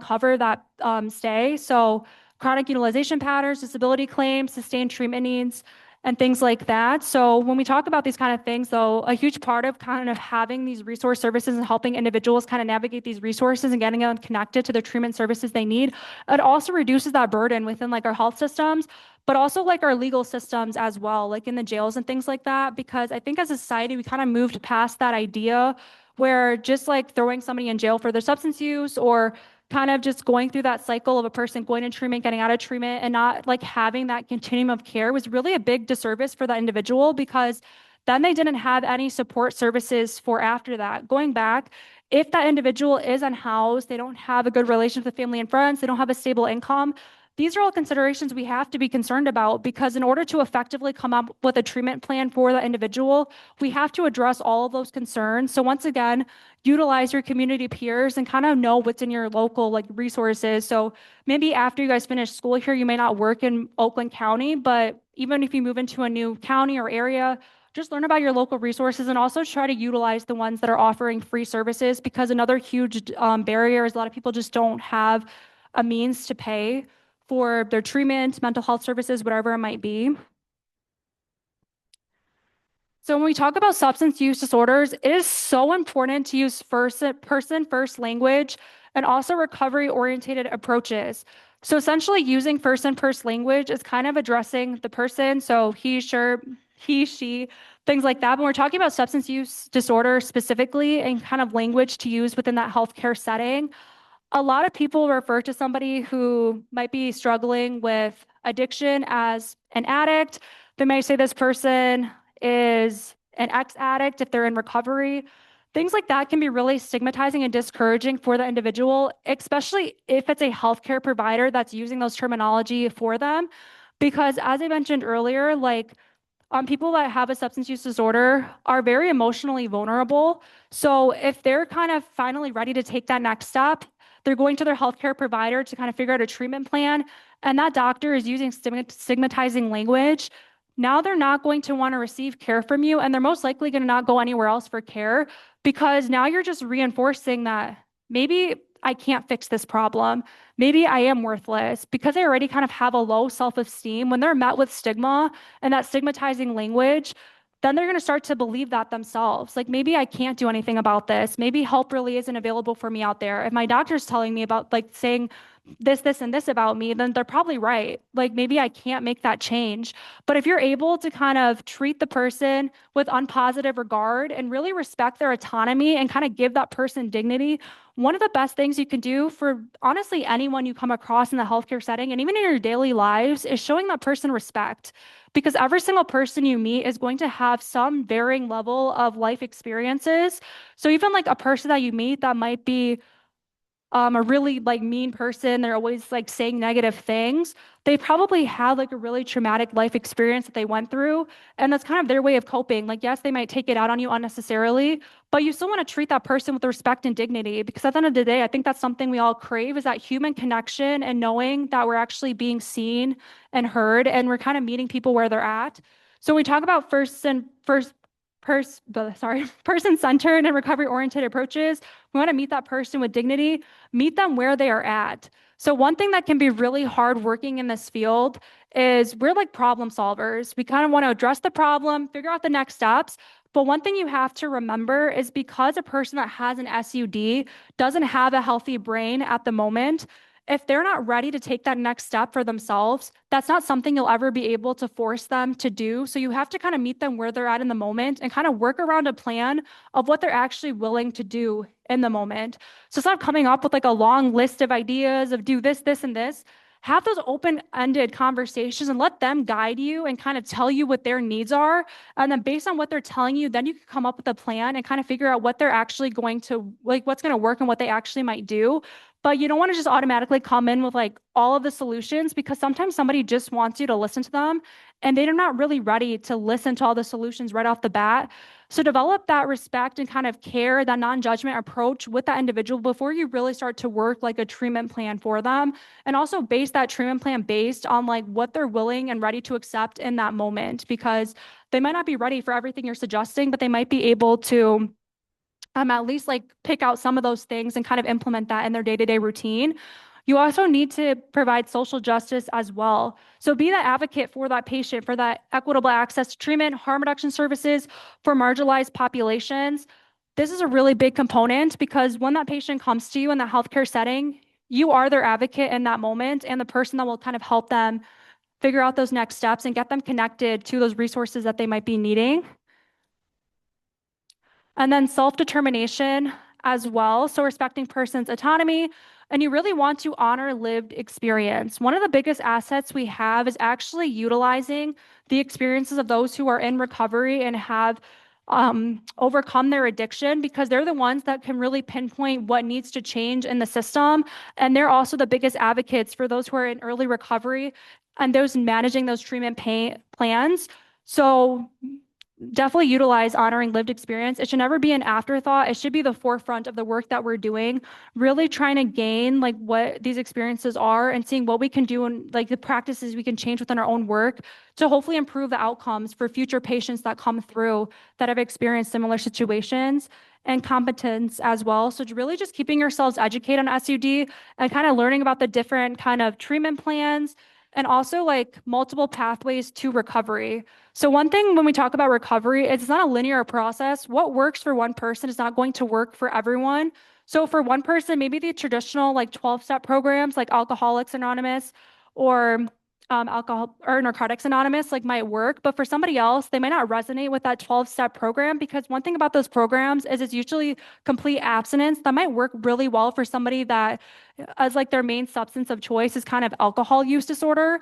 Speaker 1: cover that stay. So chronic utilization patterns, disability claims, sustained treatment needs, and things like that. So when we talk about these kind of things, though, a huge part of kind of having these resource services and helping individuals kind of navigate these resources and getting them connected to the treatment services they need, it also reduces that burden within like our health systems, but also like our legal systems as well, like in the jails and things like that. Because I think as a society, we kind of moved past that idea where just like throwing somebody in jail for their substance use or kind of just going through that cycle of a person going to treatment, getting out of treatment, and not like having that continuum of care was really a big disservice for that individual because then they didn't have any support services for after that. Going back, if that individual is unhoused, they don't have a good relationship with family and friends, they don't have a stable income, these are all considerations we have to be concerned about because in order to effectively come up with a treatment plan for that individual, we have to address all of those concerns. So once again, utilize your community peers and kind of know what's in your local like resources. So maybe after you guys finish school here, you may not work in Oakland County, but even if you move into a new county or area, just learn about your local resources and also try to utilize the ones that are offering free services because another huge barrier is a lot of people just don't have a means to pay for their treatment, mental health services, whatever it might be. So when we talk about substance use disorders, it is so important to use person first language and also recovery oriented approaches. So essentially using person first language is kind of addressing the person. So he, she, things like that. When we're talking about substance use disorder specifically and kind of language to use within that healthcare setting, a lot of people refer to somebody who might be struggling with addiction as an addict. They may say this person is an ex-addict if they're in recovery. Things like that can be really stigmatizing and discouraging for the individual, especially if it's a healthcare provider that's using those terminology for them. Because as I mentioned earlier, like people that have a substance use disorder are very emotionally vulnerable. So if they're kind of finally ready to take that next step, they're going to their healthcare provider to kind of figure out a treatment plan, and that doctor is using stigmatizing language. Now they're not going to want to receive care from you, and they're most likely going to not go anywhere else for care because now you're just reinforcing that maybe I can't fix this problem. Maybe I am worthless because they already kind of have a low self-esteem. When they're met with stigma and that stigmatizing language, then they're going to start to believe that themselves. Like, maybe I can't do anything about this. Maybe help really isn't available for me out there. If my doctor's telling me about, like, saying this, and this about me, then they're probably right. Like maybe I can't make that change. But if you're able to kind of treat the person with unpositive regard and really respect their autonomy and kind of give that person dignity, one of the best things you can do for honestly anyone you come across in the healthcare setting and even in your daily lives is showing that person respect. Because every single person you meet is going to have some varying level of life experiences. So even like a person that you meet that might be a really like mean person, they're always like saying negative things. They probably had like a really traumatic life experience that they went through, and that's kind of their way of coping. Like, yes, they might take it out on you unnecessarily, but you still want to treat that person with respect and dignity because at the end of the day, I think that's something we all crave is that human connection and knowing that we're actually being seen and heard, and we're kind of meeting people where they're at. So we talk about person-centered and recovery-oriented approaches. We want to meet that person with dignity, meet them where they are at. So one thing that can be really hard working in this field is we're like problem solvers. We kind of want to address the problem, figure out the next steps. But one thing you have to remember is because a person that has an SUD doesn't have a healthy brain at the moment, if they're not ready to take that next step for themselves, that's not something you'll ever be able to force them to do. So you have to kind of meet them where they're at in the moment and kind of work around a plan of what they're actually willing to do in the moment. So it's not coming up with like a long list of ideas of do this, this, and this. Have those open-ended conversations and let them guide you and kind of tell you what their needs are. And then based on what they're telling you, then you can come up with a plan and kind of figure out what they're actually going to, like what's going to work and what they actually might do. But you don't want to just automatically come in with like all of the solutions because sometimes somebody just wants you to listen to them and they're not really ready to listen to all the solutions right off the bat. So develop that respect and kind of care, that non-judgment approach with that individual before you really start to work like a treatment plan for them. And also base that treatment plan based on like what they're willing and ready to accept in that moment because they might not be ready for everything you're suggesting, but they might be able to at least like pick out some of those things and kind of implement that in their day-to-day routine. You also need to provide social justice as well. So be that advocate for that patient, for that equitable access to treatment, harm reduction services for marginalized populations. This is a really big component because when that patient comes to you in the healthcare setting, you are their advocate in that moment and the person that will kind of help them figure out those next steps and get them connected to those resources that they might be needing. And then self-determination as well. So respecting person's autonomy. And you really want to honor lived experience. One of the biggest assets we have is actually utilizing the experiences of those who are in recovery and have overcome their addiction because they're the ones that can really pinpoint what needs to change in the system. And they're also the biggest advocates for those who are in early recovery and those managing those treatment plans. So definitely utilize honoring lived experience. It should never be an afterthought. It should be the forefront of the work that we're doing, really trying to gain like what these experiences are and seeing what we can do and like the practices we can change within our own work to hopefully improve the outcomes for future patients that come through that have experienced similar situations and competence as well. So really just keeping yourselves educated on SUD and kind of learning about the different kind of treatment plans and also like multiple pathways to recovery. So one thing when we talk about recovery, it's not a linear process. What works for one person is not going to work for everyone. So for one person, maybe the traditional like 12-step programs like Alcoholics Anonymous or Alcohol or Narcotics Anonymous like might work, but for somebody else, they might not resonate with that 12-step program because one thing about those programs is it's usually complete abstinence that might work really well for somebody that as like their main substance of choice is kind of alcohol use disorder.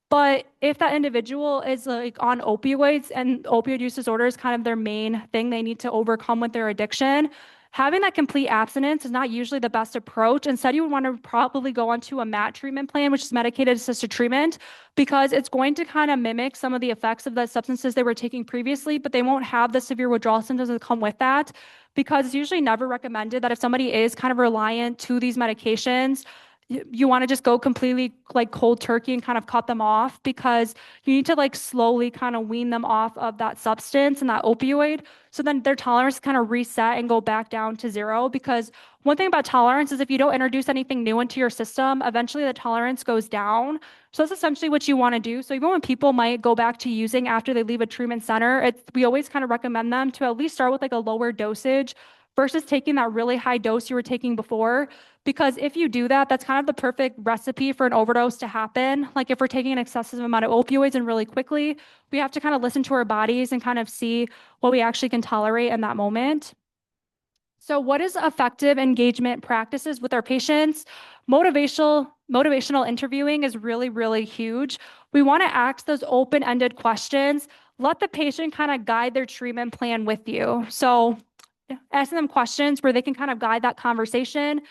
Speaker 1: But if that individual is like on opioids and opioid use disorder is kind of their main thing they need to overcome with their addiction, having that complete abstinence is not usually the best approach. Instead, you would want to probably go onto a MAT treatment plan, which is medicated assisted treatment, because it's going to kind of mimic some of the effects of the substances they were taking previously, but they won't have the severe withdrawal symptoms that come with that. Because it's usually never recommended that if somebody is kind of reliant to these medications, you want to just go completely like cold turkey and kind of cut them off because you need to like slowly kind of wean them off of that substance and that opioid. So then their tolerance kind of reset and go back down to zero. Because one thing about tolerance is if you don't introduce anything new into your system, eventually the tolerance goes down. So that's essentially what you want to do. So even when people might go back to using after they leave a treatment center, we always kind of recommend them to at least start with like a lower dosage versus taking that really high dose you were taking before Because if you do that, that's kind of the perfect recipe for an overdose to happen. Like if we're taking an excessive amount of opioids and really quickly, we have to kind of listen to our bodies and kind of see what we actually can tolerate in that moment. So, what is effective engagement practices with our patients? Motivational interviewing is really, really huge. We want to ask those open-ended questions. Let the patient kind of guide their treatment plan with you. So, asking them questions where they can kind of guide that conversation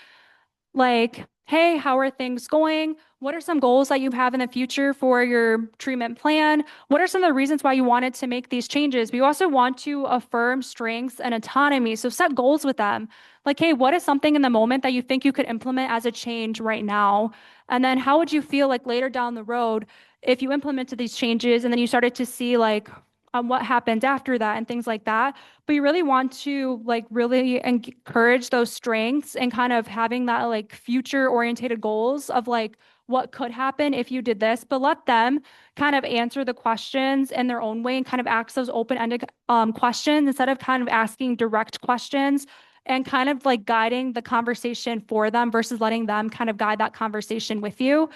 Speaker 1: like, hey, how are things going? What are some goals that you have in the future for your treatment plan? What are some of the reasons why you wanted to make these changes? We also want to affirm strengths and autonomy. So set goals with them. Like, hey, what is something in the moment that you think you could implement as a change right now? And then how would you feel like later down the road if you implemented these changes and then you started to see like what happened after that and things like that? But you really want to like really encourage those strengths and kind of having that like future orientated goals of like what could happen if you did this, but let them kind of answer the questions in their own way and kind of ask those open-ended questions instead of kind of asking direct questions and kind of like guiding the conversation for them versus letting them kind of guide that conversation with you.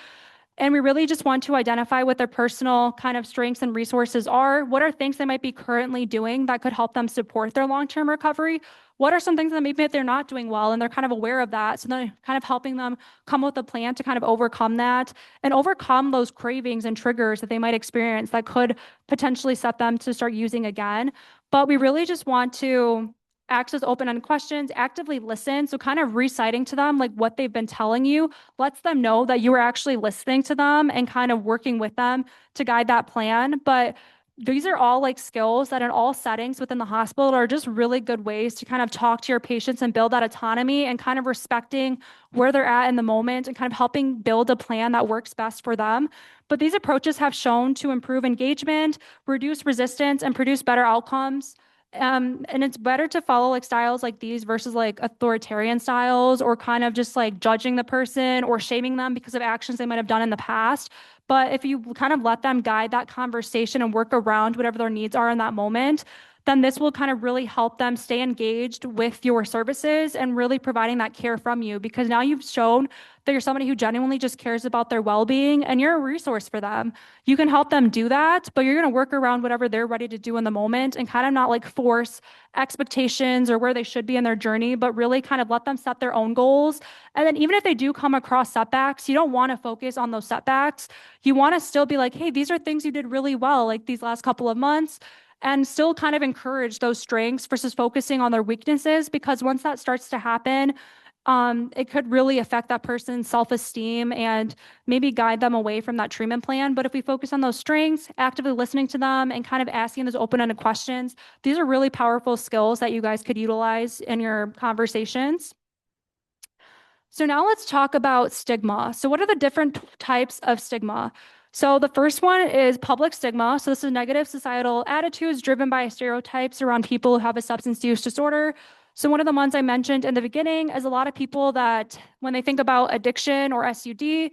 Speaker 1: And we really just want to identify what their personal kind of strengths and resources are. What are things they might be currently doing that could help them support their long-term recovery? What are some things that maybe they're not doing well and they're kind of aware of that? So then kind of helping them come up with a plan to kind of overcome that and overcome those cravings and triggers that they might experience that could potentially set them to start using again. But we really just want to access open-ended questions, actively listen. So kind of reciting to them like what they've been telling you lets them know that you are actually listening to them and kind of working with them to guide that plan. But these are all like skills that in all settings within the hospital are just really good ways to kind of talk to your patients and build that autonomy and kind of respecting where they're at in the moment and kind of helping build a plan that works best for them. But these approaches have shown to improve engagement, reduce resistance, and produce better outcomes. And it's better to follow like styles like these versus like authoritarian styles or kind of just like judging the person or shaming them because of actions they might have done in the past. But if you kind of let them guide that conversation and work around whatever their needs are in that moment, then this will kind of really help them stay engaged with your services and really providing that care from you because now you've shown that you're somebody who genuinely just cares about their well-being and you're a resource for them. You can help them do that, but you're going to work around whatever they're ready to do in the moment and kind of not like force expectations or where they should be in their journey, but really kind of let them set their own goals. And then even if they do come across setbacks, you don't want to focus on those setbacks. You want to still be like, hey, these are things you did really well, like these last couple of months and still kind of encourage those strengths versus focusing on their weaknesses because once that starts to happen, it could really affect that person's self-esteem and maybe guide them away from that treatment plan. But if we focus on those strengths, actively listening to them and kind of asking those open-ended questions, these are really powerful skills that you guys could utilize in your conversations. So now let's talk about stigma. So what are the different types of stigma? So the first one is public stigma. So this is negative societal attitudes driven by stereotypes around people who have a substance use disorder. So one of the ones I mentioned in the beginning is a lot of people that when they think about addiction or SUD,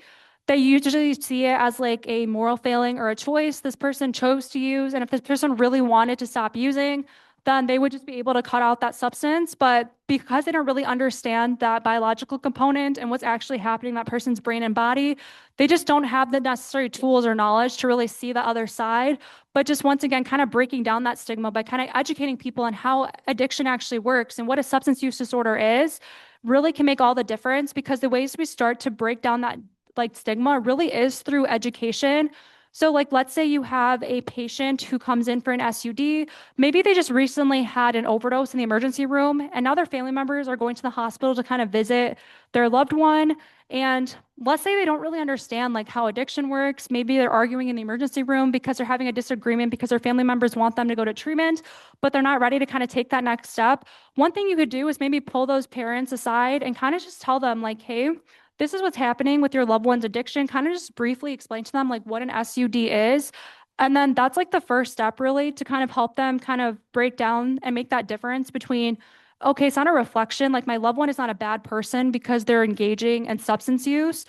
Speaker 1: they usually see it as like a moral failing or a choice this person chose to use. And if this person really wanted to stop using, then they would just be able to cut out that substance. But because they don't really understand that biological component and what's actually happening in that person's brain and body, they just don't have the necessary tools or knowledge to really see the other side. But just once again, kind of breaking down that stigma by kind of educating people on how addiction actually works and what a substance use disorder is really can make all the difference because the ways we start to break down that like stigma really is through education. So like, let's say you have a patient who comes in for an SUD. Maybe they just recently had an overdose in the emergency room, and now their family members are going to the hospital to kind of visit their loved one. And let's say they don't really understand like how addiction works. Maybe they're arguing in the emergency room because they're having a disagreement because their family members want them to go to treatment, but they're not ready to kind of take that next step. One thing you could do is maybe pull those parents aside and kind of just tell them like, hey, this is what's happening with your loved one's addiction. Kind of just briefly explain to them like what an SUD is. And then that's like the first step really to kind of help them kind of break down and make that difference between, okay, it's not a reflection. Like my loved one is not a bad person because they're engaging in substance use.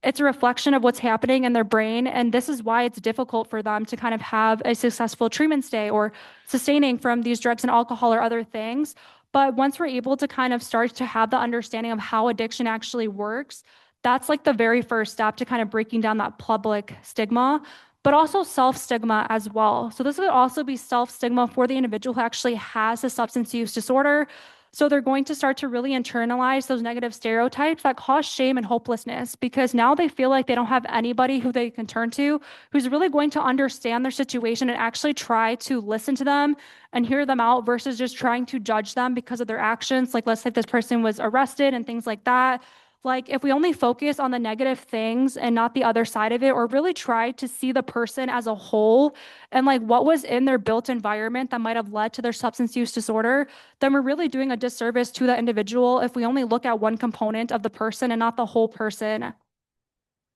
Speaker 1: It's a reflection of what's happening in their brain. And this is why it's difficult for them to kind of have a successful treatment stay or sustaining from these drugs and alcohol or other things. But once we're able to kind of start to have the understanding of how addiction actually works, that's like the very first step to kind of breaking down that public stigma, but also self stigma as well. So this would also be self stigma for the individual who actually has a substance use disorder. So they're going to start to really internalize those negative stereotypes that cause shame and hopelessness because now they feel like they don't have anybody who they can turn to who's really going to understand their situation and actually try to listen to them and hear them out versus just trying to judge them because of their actions. Like, let's say this person was arrested and things like that. Like, if we only focus on the negative things and not the other side of it, or really try to see the person as a whole and like what was in their built environment that might have led to their substance use disorder, then we're really doing a disservice to the individual if we only look at one component of the person and not the whole person.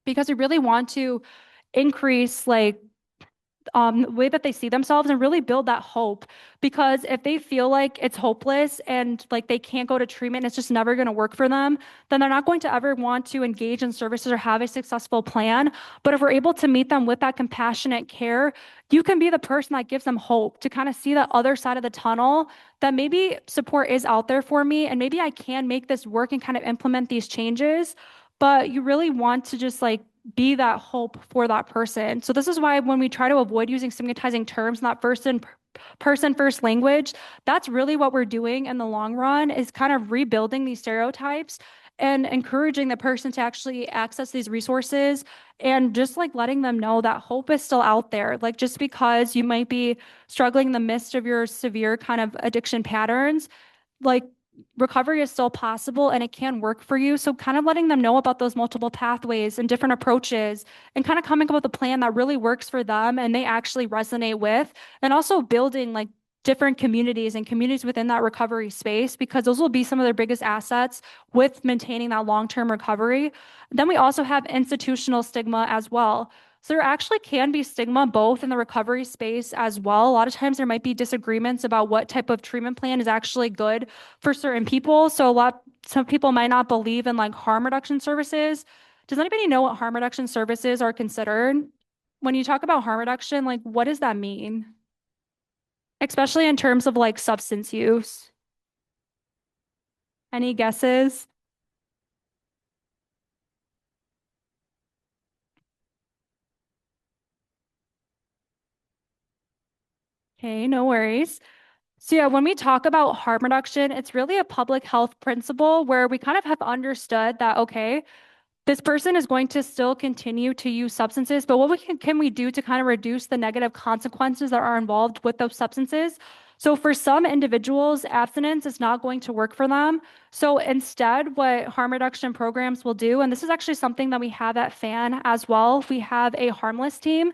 Speaker 1: Because we really want to increase like the way that they see themselves and really build that hope. Because if they feel like it's hopeless and like they can't go to treatment, it's just never going to work for them, then they're not going to ever want to engage in services or have a successful plan. But if we're able to meet them with that compassionate care, you can be the person that gives them hope to kind of see that other side of the tunnel that maybe support is out there for me and maybe I can make this work and kind of implement these changes. But you really want to just like be that hope for that person. So this is why when we try to avoid using stigmatizing terms, not person first language, that's really what we're doing in the long run is kind of rebuilding these stereotypes and encouraging the person to actually access these resources and just like letting them know that hope is still out there. Like just because you might be struggling in the midst of your severe kind of addiction patterns, like recovery is still possible and it can work for you. So kind of letting them know about those multiple pathways and different approaches and kind of coming up with a plan that really works for them and they actually resonate with, and also building like different communities and communities within that recovery space because those will be some of their biggest assets with maintaining that long-term recovery. Then we also have institutional stigma as well. So there actually can be stigma both in the recovery space as well. A lot of times there might be disagreements about what type of treatment plan is actually good for certain people. Some people might not believe in like harm reduction services. Does anybody know what harm reduction services are considered? When you talk about harm reduction, like what does that mean? Especially in terms of like substance use. Any guesses? Okay, no worries. So yeah, when we talk about harm reduction, it's really a public health principle where we kind of have understood that, okay, this person is going to still continue to use substances, but what can we do to kind of reduce the negative consequences that are involved with those substances? So for some individuals, abstinence is not going to work for them. So instead, what harm reduction programs will do, and this is actually something that we have at FAN as well, we have a harmless team.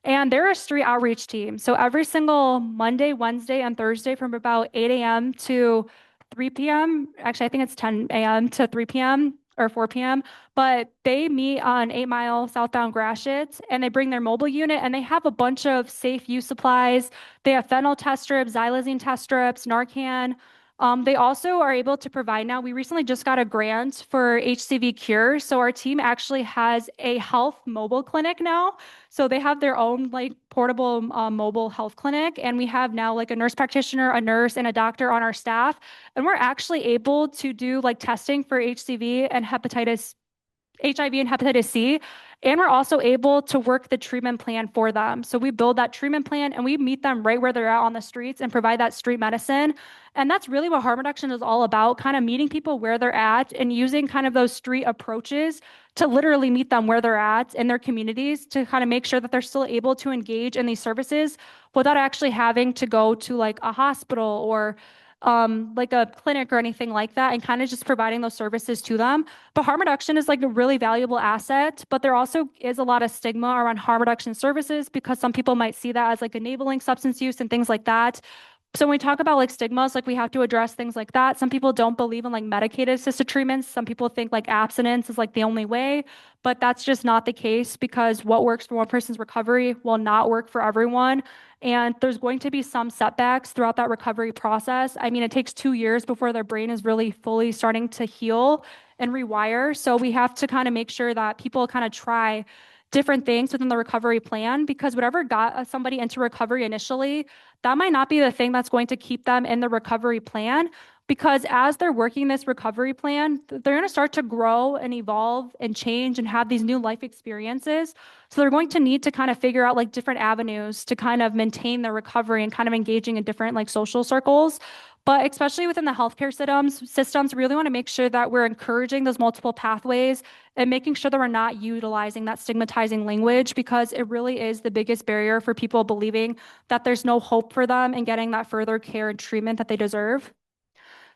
Speaker 1: And they're a street outreach team. So every single Monday, Wednesday, and Thursday from about 8 a.m. to 3 p.m. Actually, I think it's 10 a.m. to 3 p.m. or 4 p.m. But they meet on 8 Mile southbound Gratiot and they bring their mobile unit and they have a bunch of safe use supplies. They have fentanyl test strips, xylazine test strips, Narcan. They also are able to provide now. We recently just got a grant for HCV cure. So our team actually has a health mobile clinic now. So they have their own like portable mobile health clinic. And we have now like a nurse practitioner, a nurse, and a doctor on our staff. And we're actually able to do like testing for HCV and HIV and hepatitis C. And we're also able to work the treatment plan for them. So we build that treatment plan and we meet them right where they're at on the streets and provide that street medicine. And that's really what harm reduction is all about, kind of meeting people where they're at and using kind of those street approaches to literally meet them where they're at in their communities to kind of make sure that they're still able to engage in these services without actually having to go to like a hospital or like a clinic or anything like that, and kind of just providing those services to them. But harm reduction is like a really valuable asset, but there also is a lot of stigma around harm reduction services because some people might see that as like enabling substance use and things like that. So when we talk about like stigmas, like we have to address things like that. Some people don't believe in like medicated assisted treatments. Some people think like abstinence is like the only way, but that's just not the case because what works for one person's recovery will not work for everyone. And there's going to be some setbacks throughout that recovery process. I mean, it takes 2 years before their brain is really fully starting to heal and rewire. So we have to kind of make sure that people kind of try different things within the recovery plan because whatever got somebody into recovery initially, that might not be the thing that's going to keep them in the recovery plan. because as they're working this recovery plan, they're going to start to grow and evolve and change and have these new life experiences. So they're going to need to kind of figure out like different avenues to kind of maintain their recovery and kind of engaging in different like social circles. But especially within the healthcare systems, we really want to make sure that we're encouraging those multiple pathways and making sure that we're not utilizing that stigmatizing language, because it really is the biggest barrier for people believing that there's no hope for them and getting that further care and treatment that they deserve.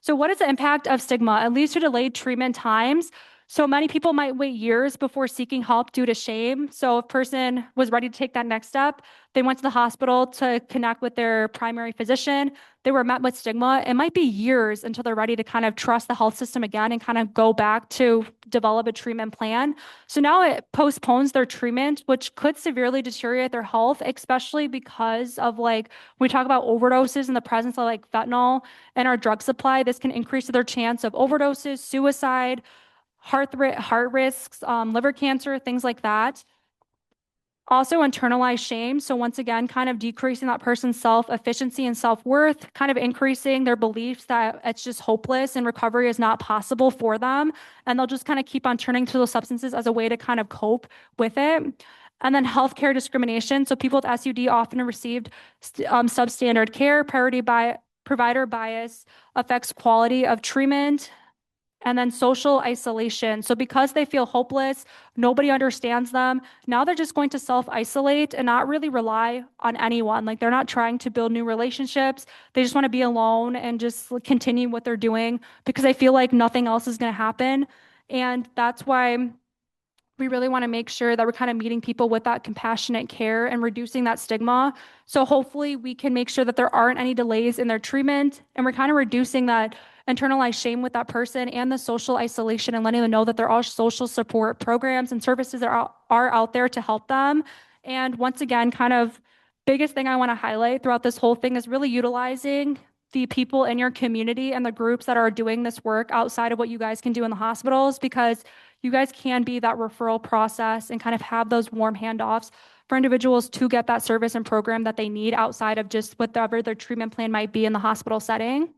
Speaker 1: So what is the impact of stigma? It leads to delayed treatment times. So many people might wait years before seeking help due to shame. So if a person was ready to take that next step, they went to the hospital to connect with their primary physician. They were met with stigma. It might be years until they're ready to kind of trust the health system again and kind of go back to develop a treatment plan. So now it postpones their treatment, which could severely deteriorate their health, especially because of like, we talk about overdoses in the presence of like fentanyl and our drug supply. This can increase their chance of overdoses, suicide, heart risks, liver cancer, things like that. Also, internalized shame. So, once again, kind of decreasing that person's self efficiency and self worth, kind of increasing their beliefs that it's just hopeless and recovery is not possible for them. And they'll just kind of keep on turning to those substances as a way to kind of cope with it. And then healthcare discrimination. So, people with SUD often received substandard care. Provider bias affects quality of treatment. And then social isolation. So because they feel hopeless, nobody understands them. Now they're just going to self-isolate and not really rely on anyone. Like they're not trying to build new relationships. They just want to be alone and just continue what they're doing because they feel like nothing else is going to happen. And that's why we really want to make sure that we're kind of meeting people with that compassionate care and reducing that stigma. So hopefully we can make sure that there aren't any delays in their treatment, and we're kind of reducing that internalized shame with that person and the social isolation and letting them know that there are social support programs and services that are out there to help them. And once again, kind of biggest thing I want to highlight throughout this whole thing is really utilizing the people in your community and the groups that are doing this work outside of what you guys can do in the hospitals, because you guys can be that referral process and kind of have those warm handoffs for individuals to get that service and program that they need outside of just whatever their treatment plan might be in the hospital setting.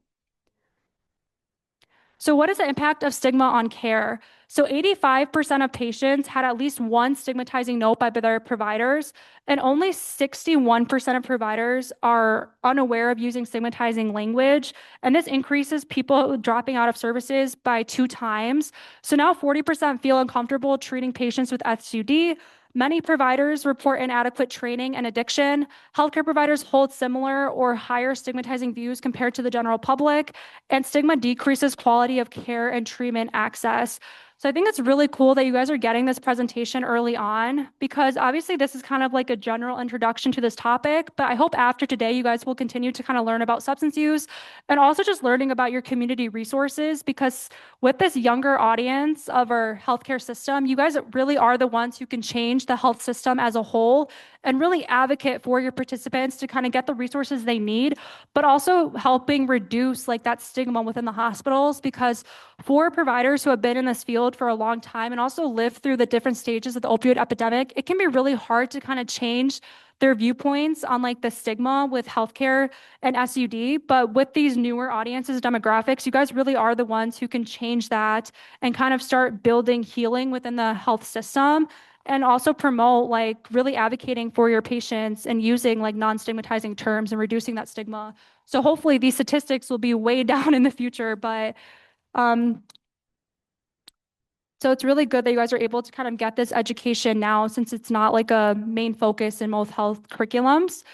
Speaker 1: So what is the impact of stigma on care? So 85% of patients had at least one stigmatizing note by their providers, and only 61% of providers are unaware of using stigmatizing language. And this increases people dropping out of services by 2 times. So now 40% feel uncomfortable treating patients with SUD. Many providers report inadequate training and addiction. Healthcare providers hold similar or higher stigmatizing views compared to the general public, and stigma decreases quality of care and treatment access. So I think it's really cool that you guys are getting this presentation early on, because obviously this is kind of like a general introduction to this topic, but I hope after today you guys will continue to kind of learn about substance use and also just learning about your community resources, because with this younger audience of our healthcare system, you guys really are the ones who can change the health system as a whole and really advocate for your participants to kind of get the resources they need, but also helping reduce like that stigma within the hospitals. Because for providers who have been in this field for a long time and also lived through the different stages of the opioid epidemic, it can be really hard to kind of change their viewpoints on like the stigma with healthcare and SUD. But with these newer audiences, demographics, you guys really are the ones who can change that and kind of start building healing within the health system, and also promote like really advocating for your patients and using like non-stigmatizing terms and reducing that stigma. So hopefully these statistics will be way down in the future, but so it's really good that you guys are able to kind of get this education now, since it's not like a main focus in most health curriculums.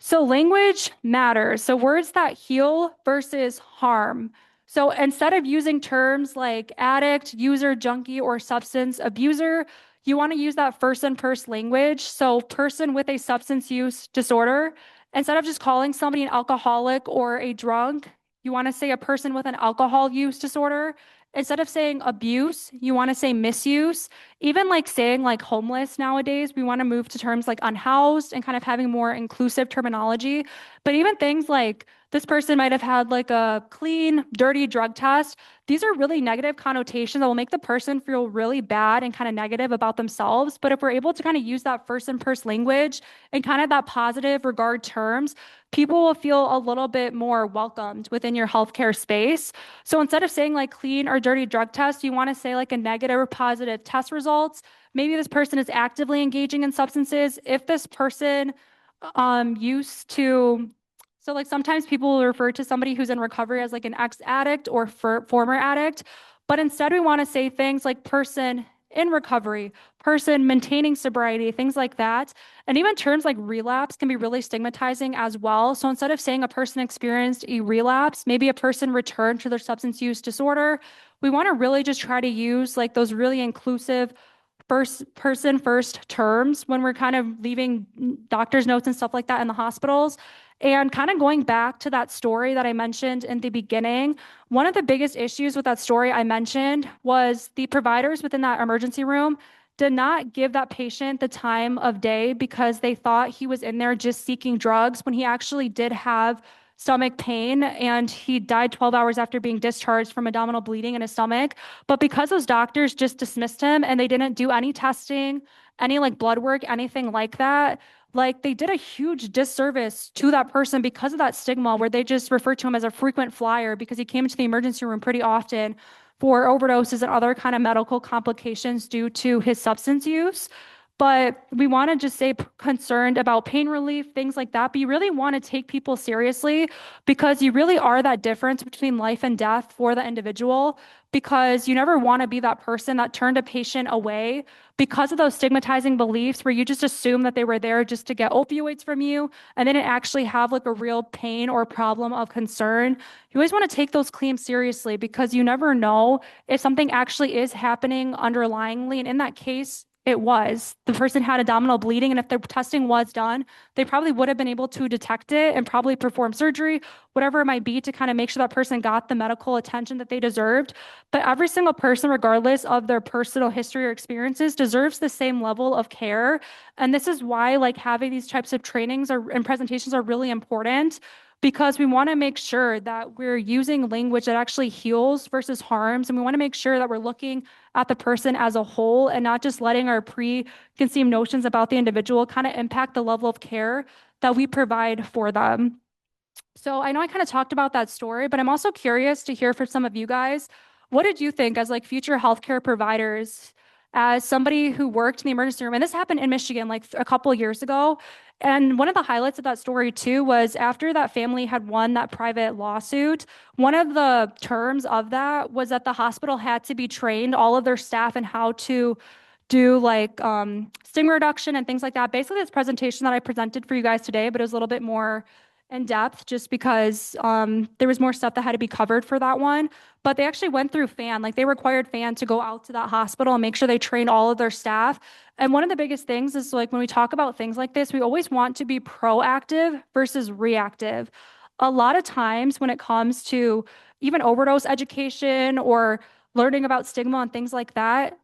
Speaker 1: So language matters. So words that heal versus harm. So instead of using terms like addict, user, junkie, or substance abuser, you want to use that first and first language. So person with a substance use disorder, instead of just calling somebody an alcoholic or a drunk, you want to say a person with an alcohol use disorder. Instead of saying abuse, you want to say misuse. Even like saying like homeless nowadays, we want to move to terms like unhoused and kind of having more inclusive terminology. But even things like This person might have had like a clean, dirty drug test. These are really negative connotations that will make the person feel really bad and kind of negative about themselves. But if we're able to kind of use that first in person language and kind of that positive regard terms, people will feel a little bit more welcomed within your healthcare space. So instead of saying like clean or dirty drug test, you want to say like a negative or positive test results. Maybe this person is actively engaging in substances. If this person used to, so like sometimes people will refer to somebody who's in recovery as like an ex-addict or former addict, but instead we want to say things like person in recovery, person maintaining sobriety, things like that. And even terms like relapse can be really stigmatizing as well. So instead of saying a person experienced a relapse, maybe a person returned to their substance use disorder, we want to really just try to use like those really inclusive first terms when we're kind of leaving doctor's notes and stuff like that in the hospitals. And kind of going back to that story that I mentioned in the beginning, one of the biggest issues with that story I mentioned was the providers within that emergency room did not give that patient the time of day because they thought he was in there just seeking drugs when he actually did have stomach pain and he died 12 hours after being discharged from abdominal bleeding in his stomach. But because those doctors just dismissed him and they didn't do any testing, any like blood work, anything like that, like they did a huge disservice to that person because of that stigma where they just referred to him as a frequent flyer because he came into the emergency room pretty often for overdoses and other kind of medical complications due to his substance use. But we want to just say concerned about pain relief, things like that. But you really want to take people seriously because you really are that difference between life and death for the individual. Because you never want to be that person that turned a patient away because of those stigmatizing beliefs where you just assume that they were there just to get opioids from you and they didn't actually have like a real pain or problem of concern. You always want to take those claims seriously because you never know if something actually is happening underlyingly. And in that case, it was. The person had abdominal bleeding, and if the testing was done, they probably would have been able to detect it and probably perform surgery, whatever it might be, to kind of make sure that person got the medical attention that they deserved. But every single person, regardless of their personal history or experiences, deserves the same level of care. And this is why, like, having these types of trainings and presentations are really important because we want to make sure that we're using language that actually heals versus harms. And we want to make sure that we're looking at the person as a whole and not just letting our preconceived notions about the individual kind of impact the level of care that we provide for them. So I know I kind of talked about that story, but I'm also curious to hear from some of you guys. What did you think as like future healthcare providers, as somebody who worked in the emergency room? And this happened in Michigan like a couple years ago. And one of the highlights of that story too was after that family had won that private lawsuit, one of the terms of that was that the hospital had to be trained, all of their staff, in how to do like stigma reduction and things like that. Basically, this presentation that I presented for you guys today, but it was a little bit more in depth just because there was more stuff that had to be covered for that one. But they actually went through FAN, like they required FAN to go out to that hospital and make sure they trained all of their staff. And one of the biggest things is like when we talk about things like this, we always want to be proactive versus reactive. A lot of times when it comes to even overdose education or learning about stigma and things like that,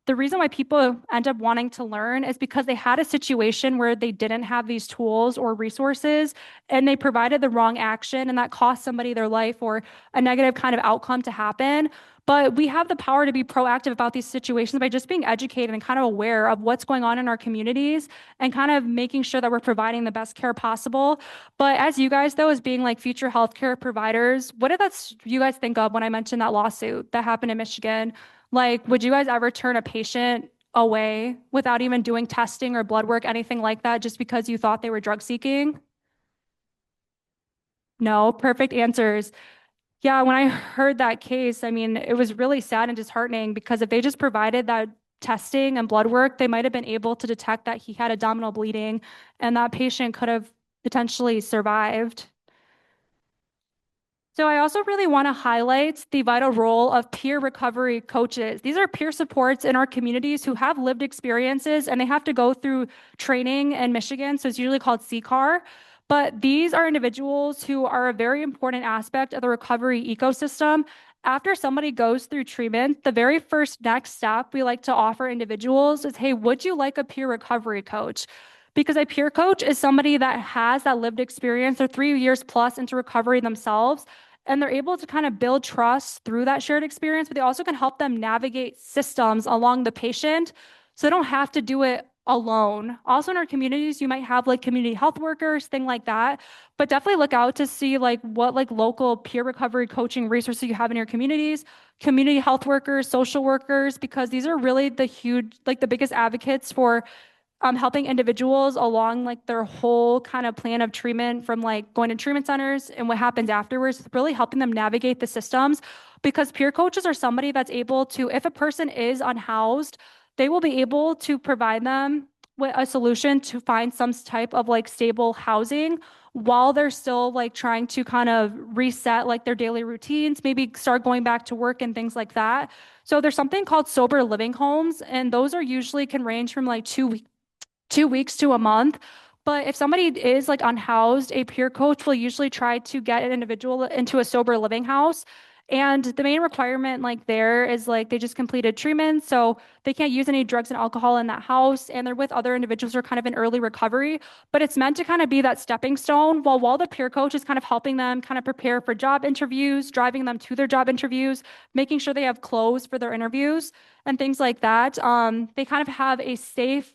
Speaker 1: the reason why people end up wanting to learn is because they had a situation where they didn't have these tools or resources and they provided the wrong action and that cost somebody their life or a negative kind of outcome to happen. But we have the power to be proactive about these situations by just being educated and kind of aware of what's going on in our communities and kind of making sure that we're providing the best care possible. But as you guys, though, as being like future healthcare providers, what did you guys think of when I mentioned that lawsuit that happened in Michigan? Like, would you guys ever turn a patient away without even doing testing or blood work, anything like that, just because you thought they were drug seeking? No, perfect answers. Yeah, when I heard that case, I mean, it was really sad and disheartening because if they just provided that testing and blood work, they might have been able to detect that he had abdominal bleeding and that patient could have potentially survived. So I also really want to highlight the vital role of peer recovery coaches. These are peer supports in our communities who have lived experiences and they have to go through training in Michigan. So it's usually called CCAR. But these are individuals who are a very important aspect of the recovery ecosystem. After somebody goes through treatment, the very first next step we like to offer individuals is, hey, would you like a peer recovery coach? because a peer coach is somebody that has that lived experience. They're 3 years plus into recovery themselves, and they're able to kind of build trust through that shared experience, but they also can help them navigate systems along the patient so they don't have to do it alone. Also in our communities, you might have like community health workers, thing like that, but definitely look out to see like what like local peer recovery coaching resources you have in your communities, community health workers, social workers, because these are really the huge, like the biggest advocates for helping individuals along like their whole kind of plan of treatment from like going to treatment centers and what happens afterwards, really helping them navigate the systems because peer coaches are somebody that's able to, if a person is unhoused, they will be able to provide them with a solution to find some type of like stable housing while they're still like trying to kind of reset like their daily routines, maybe start going back to work and things like that. So there's something called sober living homes, and those are usually can range from like 2 weeks to a month. But if somebody is like unhoused, a peer coach will usually try to get an individual into a sober living house. And the main requirement like there is like they just completed treatment. So they can't use any drugs and alcohol in that house. And they're with other individuals who are kind of in early recovery. But it's meant to kind of be that stepping stone while the peer coach is kind of helping them kind of prepare for job interviews, driving them to their job interviews, making sure they have clothes for their interviews and things like that. They kind of have a safe,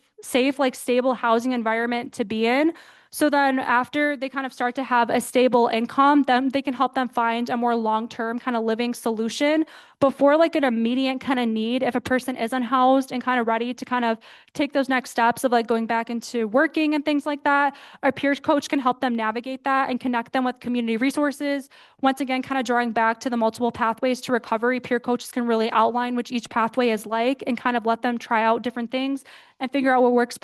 Speaker 1: like stable housing environment to be in. So then after they kind of start to have a stable income, then they can help them find a more long-term kind of living solution before like an immediate kind of need if a person is unhoused and kind of ready to kind of take those next steps of like going back into working and things like that. Our peer coach can help them navigate that and connect them with community resources. Once again, kind of drawing back to the multiple pathways to recovery, peer coaches can really outline which each pathway is like and kind of let them try out different things and figure out what works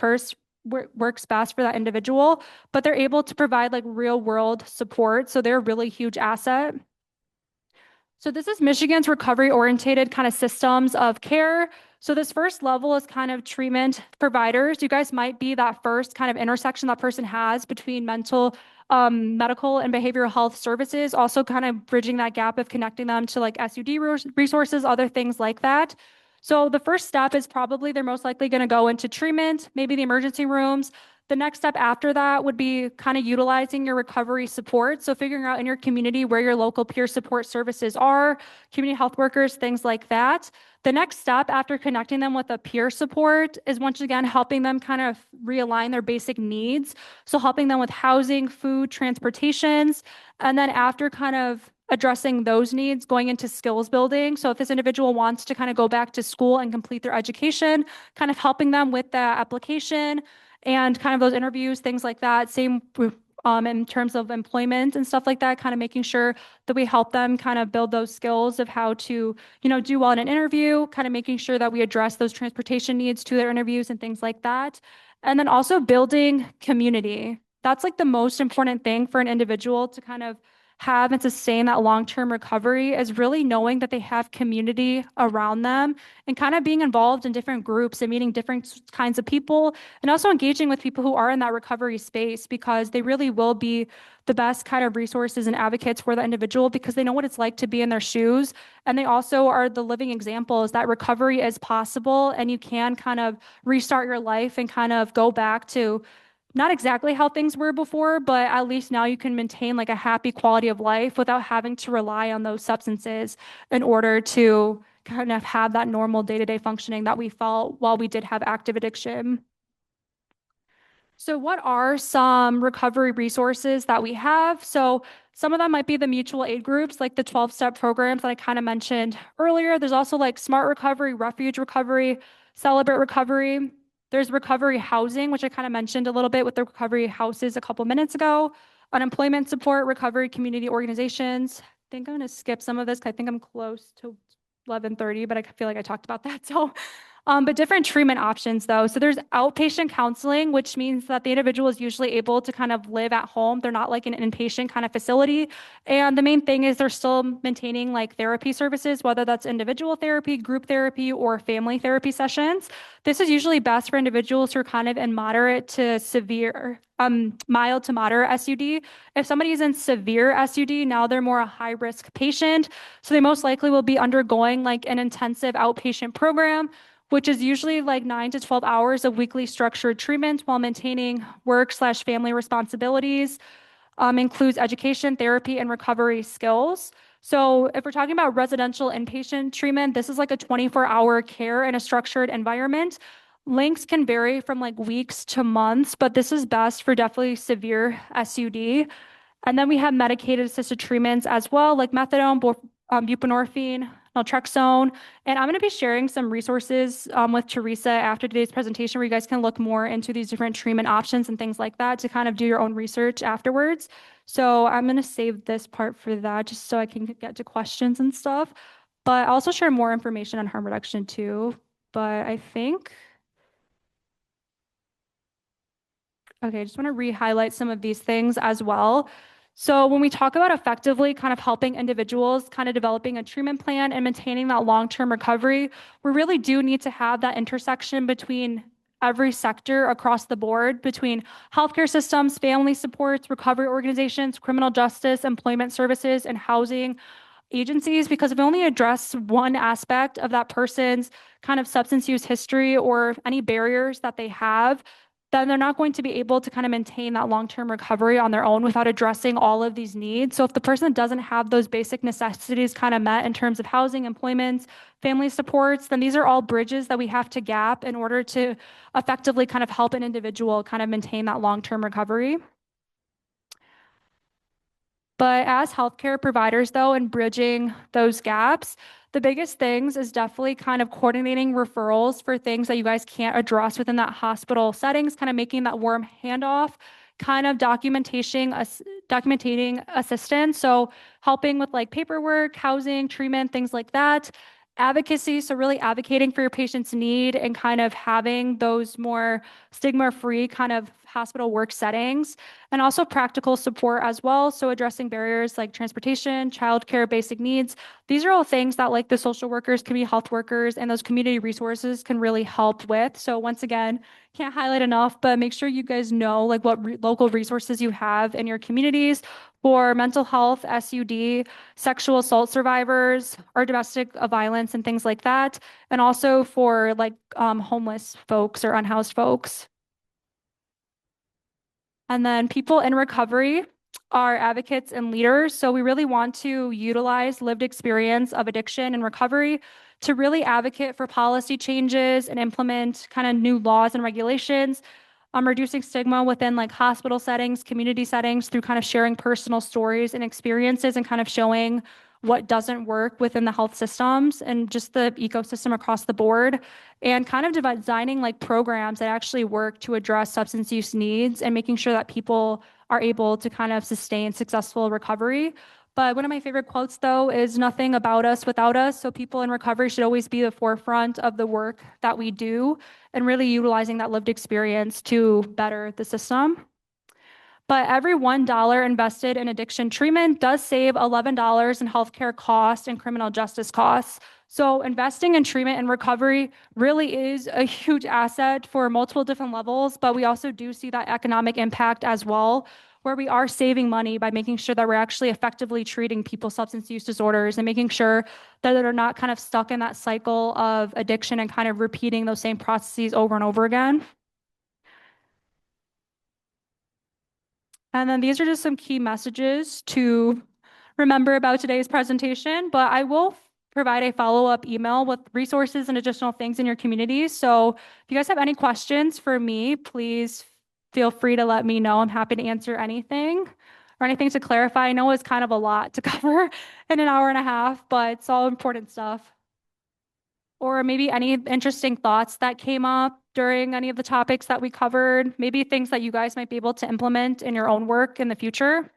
Speaker 1: best for that individual. But they're able to provide like real world support. So they're a really huge asset. So this is Michigan's recovery oriented kind of systems of care. So this first level is kind of treatment providers. You guys might be that first kind of intersection that person has between medical and behavioral health services, also kind of bridging that gap of connecting them to like SUD resources, other things like that. So the first step is probably they're most likely going to go into treatment, maybe the emergency rooms. The next step after that would be kind of utilizing your recovery support. So figuring out in your community where your local peer support services are, community health workers, things like that. The next step after connecting them with a peer support is once again helping them kind of realign their basic needs. So helping them with housing, food, transportations. And then after kind of addressing those needs, going into skills building. So if this individual wants to kind of go back to school and complete their education, kind of helping them with the application and kind of those interviews, things like that. Same in terms of employment and stuff like that, kind of making sure that we help them kind of build those skills of how to, do well in an interview, kind of making sure that we address those transportation needs to their interviews and things like that. And then also building community. That's like the most important thing for an individual to kind of have and sustain that long-term recovery is really knowing that they have community around them and kind of being involved in different groups and meeting different kinds of people and also engaging with people who are in that recovery space because they really will be the best kind of resources and advocates for the individual because they know what it's like to be in their shoes. And they also are the living examples that recovery is possible and you can kind of restart your life and kind of go back to not exactly how things were before, but at least now you can maintain like a happy quality of life without having to rely on those substances in order to kind of have that normal day-to-day functioning that we felt while we did have active addiction. So what are some recovery resources that we have? So some of them might be the mutual aid groups, like the 12-step programs that I kind of mentioned earlier. There's also like Smart Recovery, Refuge Recovery, Celebrate Recovery. There's recovery housing, which I kind of mentioned a little bit with the recovery houses a couple minutes ago. Unemployment support, recovery community organizations. I think I'm going to skip some of this because I think I'm close to 11:30, but I feel like I talked about that. But different treatment options though. So there's outpatient counseling, which means that the individual is usually able to kind of live at home. They're not like an inpatient kind of facility. And the main thing is they're still maintaining like therapy services, whether that's individual therapy, group therapy, or family therapy sessions. This is usually best for individuals who are kind of in moderate to severe, mild to moderate SUD. If somebody is in severe SUD, now they're more a high risk patient. So they most likely will be undergoing like an intensive outpatient program which is usually like 9 to 12 hours of weekly structured treatment while maintaining work/family responsibilities. Includes education, therapy, and recovery skills. So, if we're talking about residential inpatient treatment, this is like a 24-hour care in a structured environment. Lengths can vary from like weeks to months, but this is best for definitely severe SUD. And then we have medicated assisted treatments as well, like methadone, buprenorphine, naltrexone. And I'm going to be sharing some resources with Teresa after today's presentation where you guys can look more into these different treatment options and things like that to kind of do your own research afterwards. So I'm going to save this part for that just so I can get to questions and stuff. But I'll also share more information on harm reduction too. But I think okay, I just want to re-highlight some of these things as well. So when we talk about effectively kind of helping individuals kind of developing a treatment plan and maintaining that long-term recovery, we really do need to have that intersection between every sector across the board, between healthcare systems, family supports, recovery organizations, criminal justice, employment services, and housing agencies, because if we only address one aspect of that person's kind of substance use history or any barriers that they have, then they're not going to be able to kind of maintain that long-term recovery on their own without addressing all of these needs. So if the person doesn't have those basic necessities kind of met in terms of housing, employment, family supports, then these are all bridges that we have to gap in order to effectively kind of help an individual kind of maintain that long-term recovery. But as healthcare providers, though, and bridging those gaps, the biggest things is definitely kind of coordinating referrals for things that you guys can't address within that hospital settings, kind of making that warm handoff, kind of documenting assistance. So helping with like paperwork, housing, treatment, things like that. Advocacy, so really advocating for your patient's need and kind of having those more stigma-free kind of hospital work settings, and also practical support as well. So addressing barriers like transportation, childcare, basic needs. These are all things that like the social workers, community health workers, and those community resources can really help with. So once again, can't highlight enough, but make sure you guys know like what local resources you have in your communities for mental health, SUD, sexual assault survivors, or domestic violence and things like that. And also for like homeless folks or unhoused folks. And then people in recovery are advocates and leaders. So we really want to utilize lived experience of addiction and recovery to really advocate for policy changes and implement kind of new laws and regulations, reducing stigma within like hospital settings, community settings through kind of sharing personal stories and experiences and kind of showing what doesn't work within the health systems and just the ecosystem across the board, and kind of designing like programs that actually work to address substance use needs and making sure that people are able to kind of sustain successful recovery. But one of my favorite quotes, though, is nothing about us without us. So people in recovery should always be the forefront of the work that we do and really utilizing that lived experience to better the system. But every $1 invested in addiction treatment does save $11 in healthcare costs and criminal justice costs. So investing in treatment and recovery really is a huge asset for multiple different levels, but we also do see that economic impact as well, where we are saving money by making sure that we're actually effectively treating people's substance use disorders and making sure that they're not kind of stuck in that cycle of addiction and kind of repeating those same processes over and over again. And then these are just some key messages to remember about today's presentation, but I will provide a follow-up email with resources and additional things in your communities. So if you guys have any questions for me, please feel free to let me know. I'm happy to answer anything or anything to clarify. I know it's kind of a lot to cover in an hour and a half, but it's all important stuff. Or maybe any interesting thoughts that came up during any of the topics that we covered, maybe things that you guys might be able to implement in your own work in the future.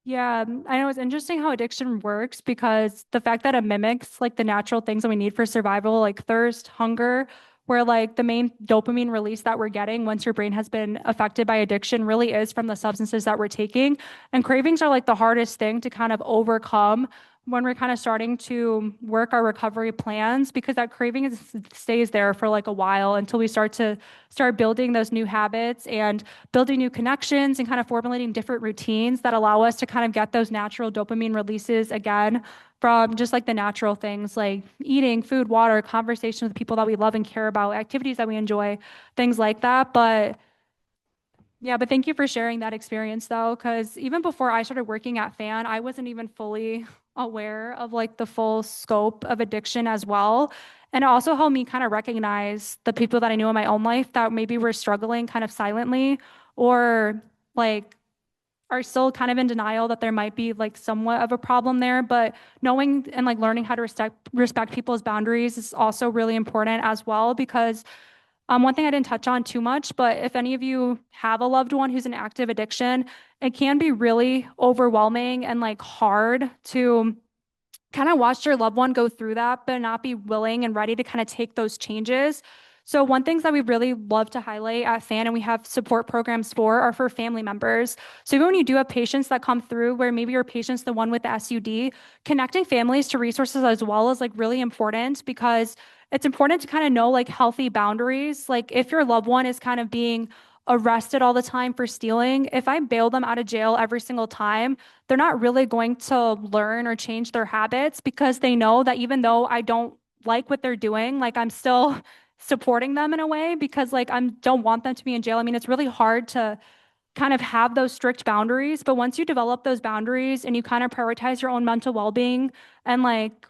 Speaker 1: Yeah, I know it's interesting how addiction works because the fact that it mimics like the natural things that we need for survival, like thirst, hunger, where like the main dopamine release that we're getting once your brain has been affected by addiction really is from the substances that we're taking. And cravings are like the hardest thing to kind of overcome when we're kind of starting to work our recovery plans because that craving stays there for like a while until we start building those new habits and building new connections and kind of formulating different routines that allow us to kind of get those natural dopamine releases again from just like the natural things like eating food, water, conversation with people that we love and care about, activities that we enjoy, things like that. But yeah, but thank you for sharing that experience though, because even before I started working at FAN, I wasn't even fully aware of like the full scope of addiction as well. And it also helped me kind of recognize the people that I knew in my own life that maybe were struggling kind of silently or like are still kind of in denial that there might be like somewhat of a problem there. But knowing and like learning how to respect people's boundaries is also really important as well because one thing I didn't touch on too much, but if any of you have a loved one who's in active addiction, it can be really overwhelming and like hard to kind of watch your loved one go through that, but not be willing and ready to kind of take those changes. So one things that we really love to highlight at FAN and we have support programs for are for family members. So even when you do have patients that come through where maybe your patient's the one with the SUD, connecting families to resources as well is like really important because it's important to kind of know like healthy boundaries. Like if your loved one is kind of being arrested all the time for stealing, if I bail them out of jail every single time, they're not really going to learn or change their habits because they know that even though I don't like what they're doing, like I'm still supporting them in a way because like I don't want them to be in jail. I mean, it's really hard to kind of have those strict boundaries, but once you develop those boundaries and you kind of prioritize your own mental well-being and like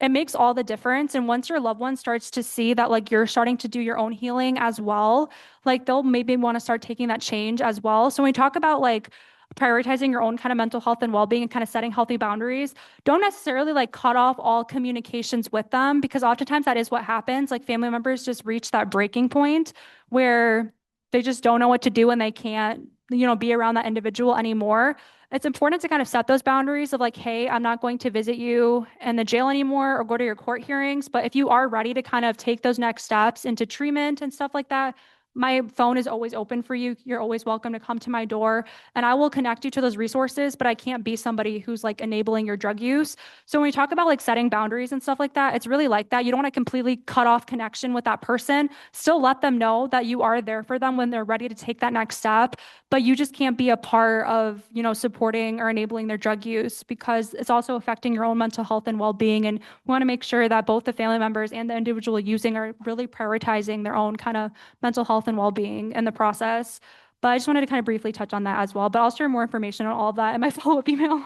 Speaker 1: it makes all the difference. And once your loved one starts to see that like you're starting to do your own healing as well, like they'll maybe want to start taking that change as well. So when we talk about like prioritizing your own kind of mental health and well-being and kind of setting healthy boundaries, don't necessarily like cut off all communications with them because oftentimes that is what happens. Like family members just reach that breaking point where they just don't know what to do and they can't, be around that individual anymore. It's important to kind of set those boundaries of like, hey, I'm not going to visit you in the jail anymore or go to your court hearings. But if you are ready to kind of take those next steps into treatment and stuff like that, my phone is always open for you. You're always welcome to come to my door and I will connect you to those resources, but I can't be somebody who's like enabling your drug use. So when we talk about like setting boundaries and stuff like that, it's really like that. You don't want to completely cut off connection with that person. Still let them know that you are there for them when they're ready to take that next step, but you just can't be a part of, supporting or enabling their drug use because it's also affecting your own mental health and well-being. And we want to make sure that both the family members and the individual using are really prioritizing their own kind of mental health and well-being in the process. But I just wanted to kind of briefly touch on that as well. But I'll share more information on all of that in my follow-up email.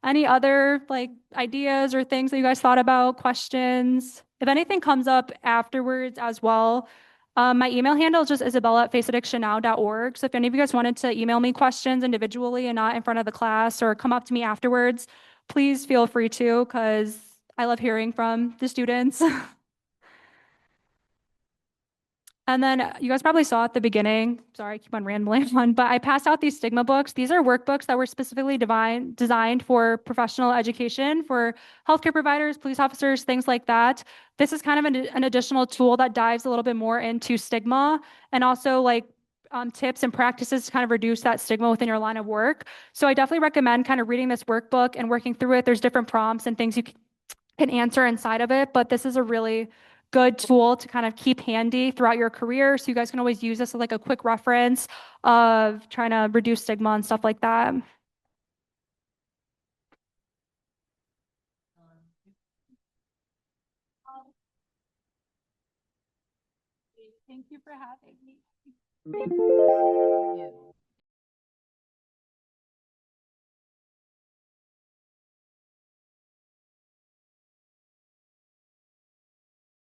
Speaker 1: Any other like ideas or things that you guys thought about, questions? If anything comes up afterwards as well, my email handle is just isabella@faceaddictionnow.org. So if any of you guys wanted to email me questions individually and not in front of the class or come up to me afterwards, please feel free to because I love hearing from the students. And then you guys probably saw at the beginning, sorry, I keep on rambling on, but I passed out these Stigma books. These are workbooks that were specifically designed for professional education for healthcare providers, police officers, things like that. This is kind of an additional tool that dives a little bit more into stigma and also like tips and practices to kind of reduce that stigma within your line of work. So I definitely recommend kind of reading this workbook and working through it. There's different prompts and things you can answer inside of it, but this is a really good tool to kind of keep handy throughout your career. So you guys can always use this as like a quick reference of trying to reduce stigma and stuff like that. Thank you for having me.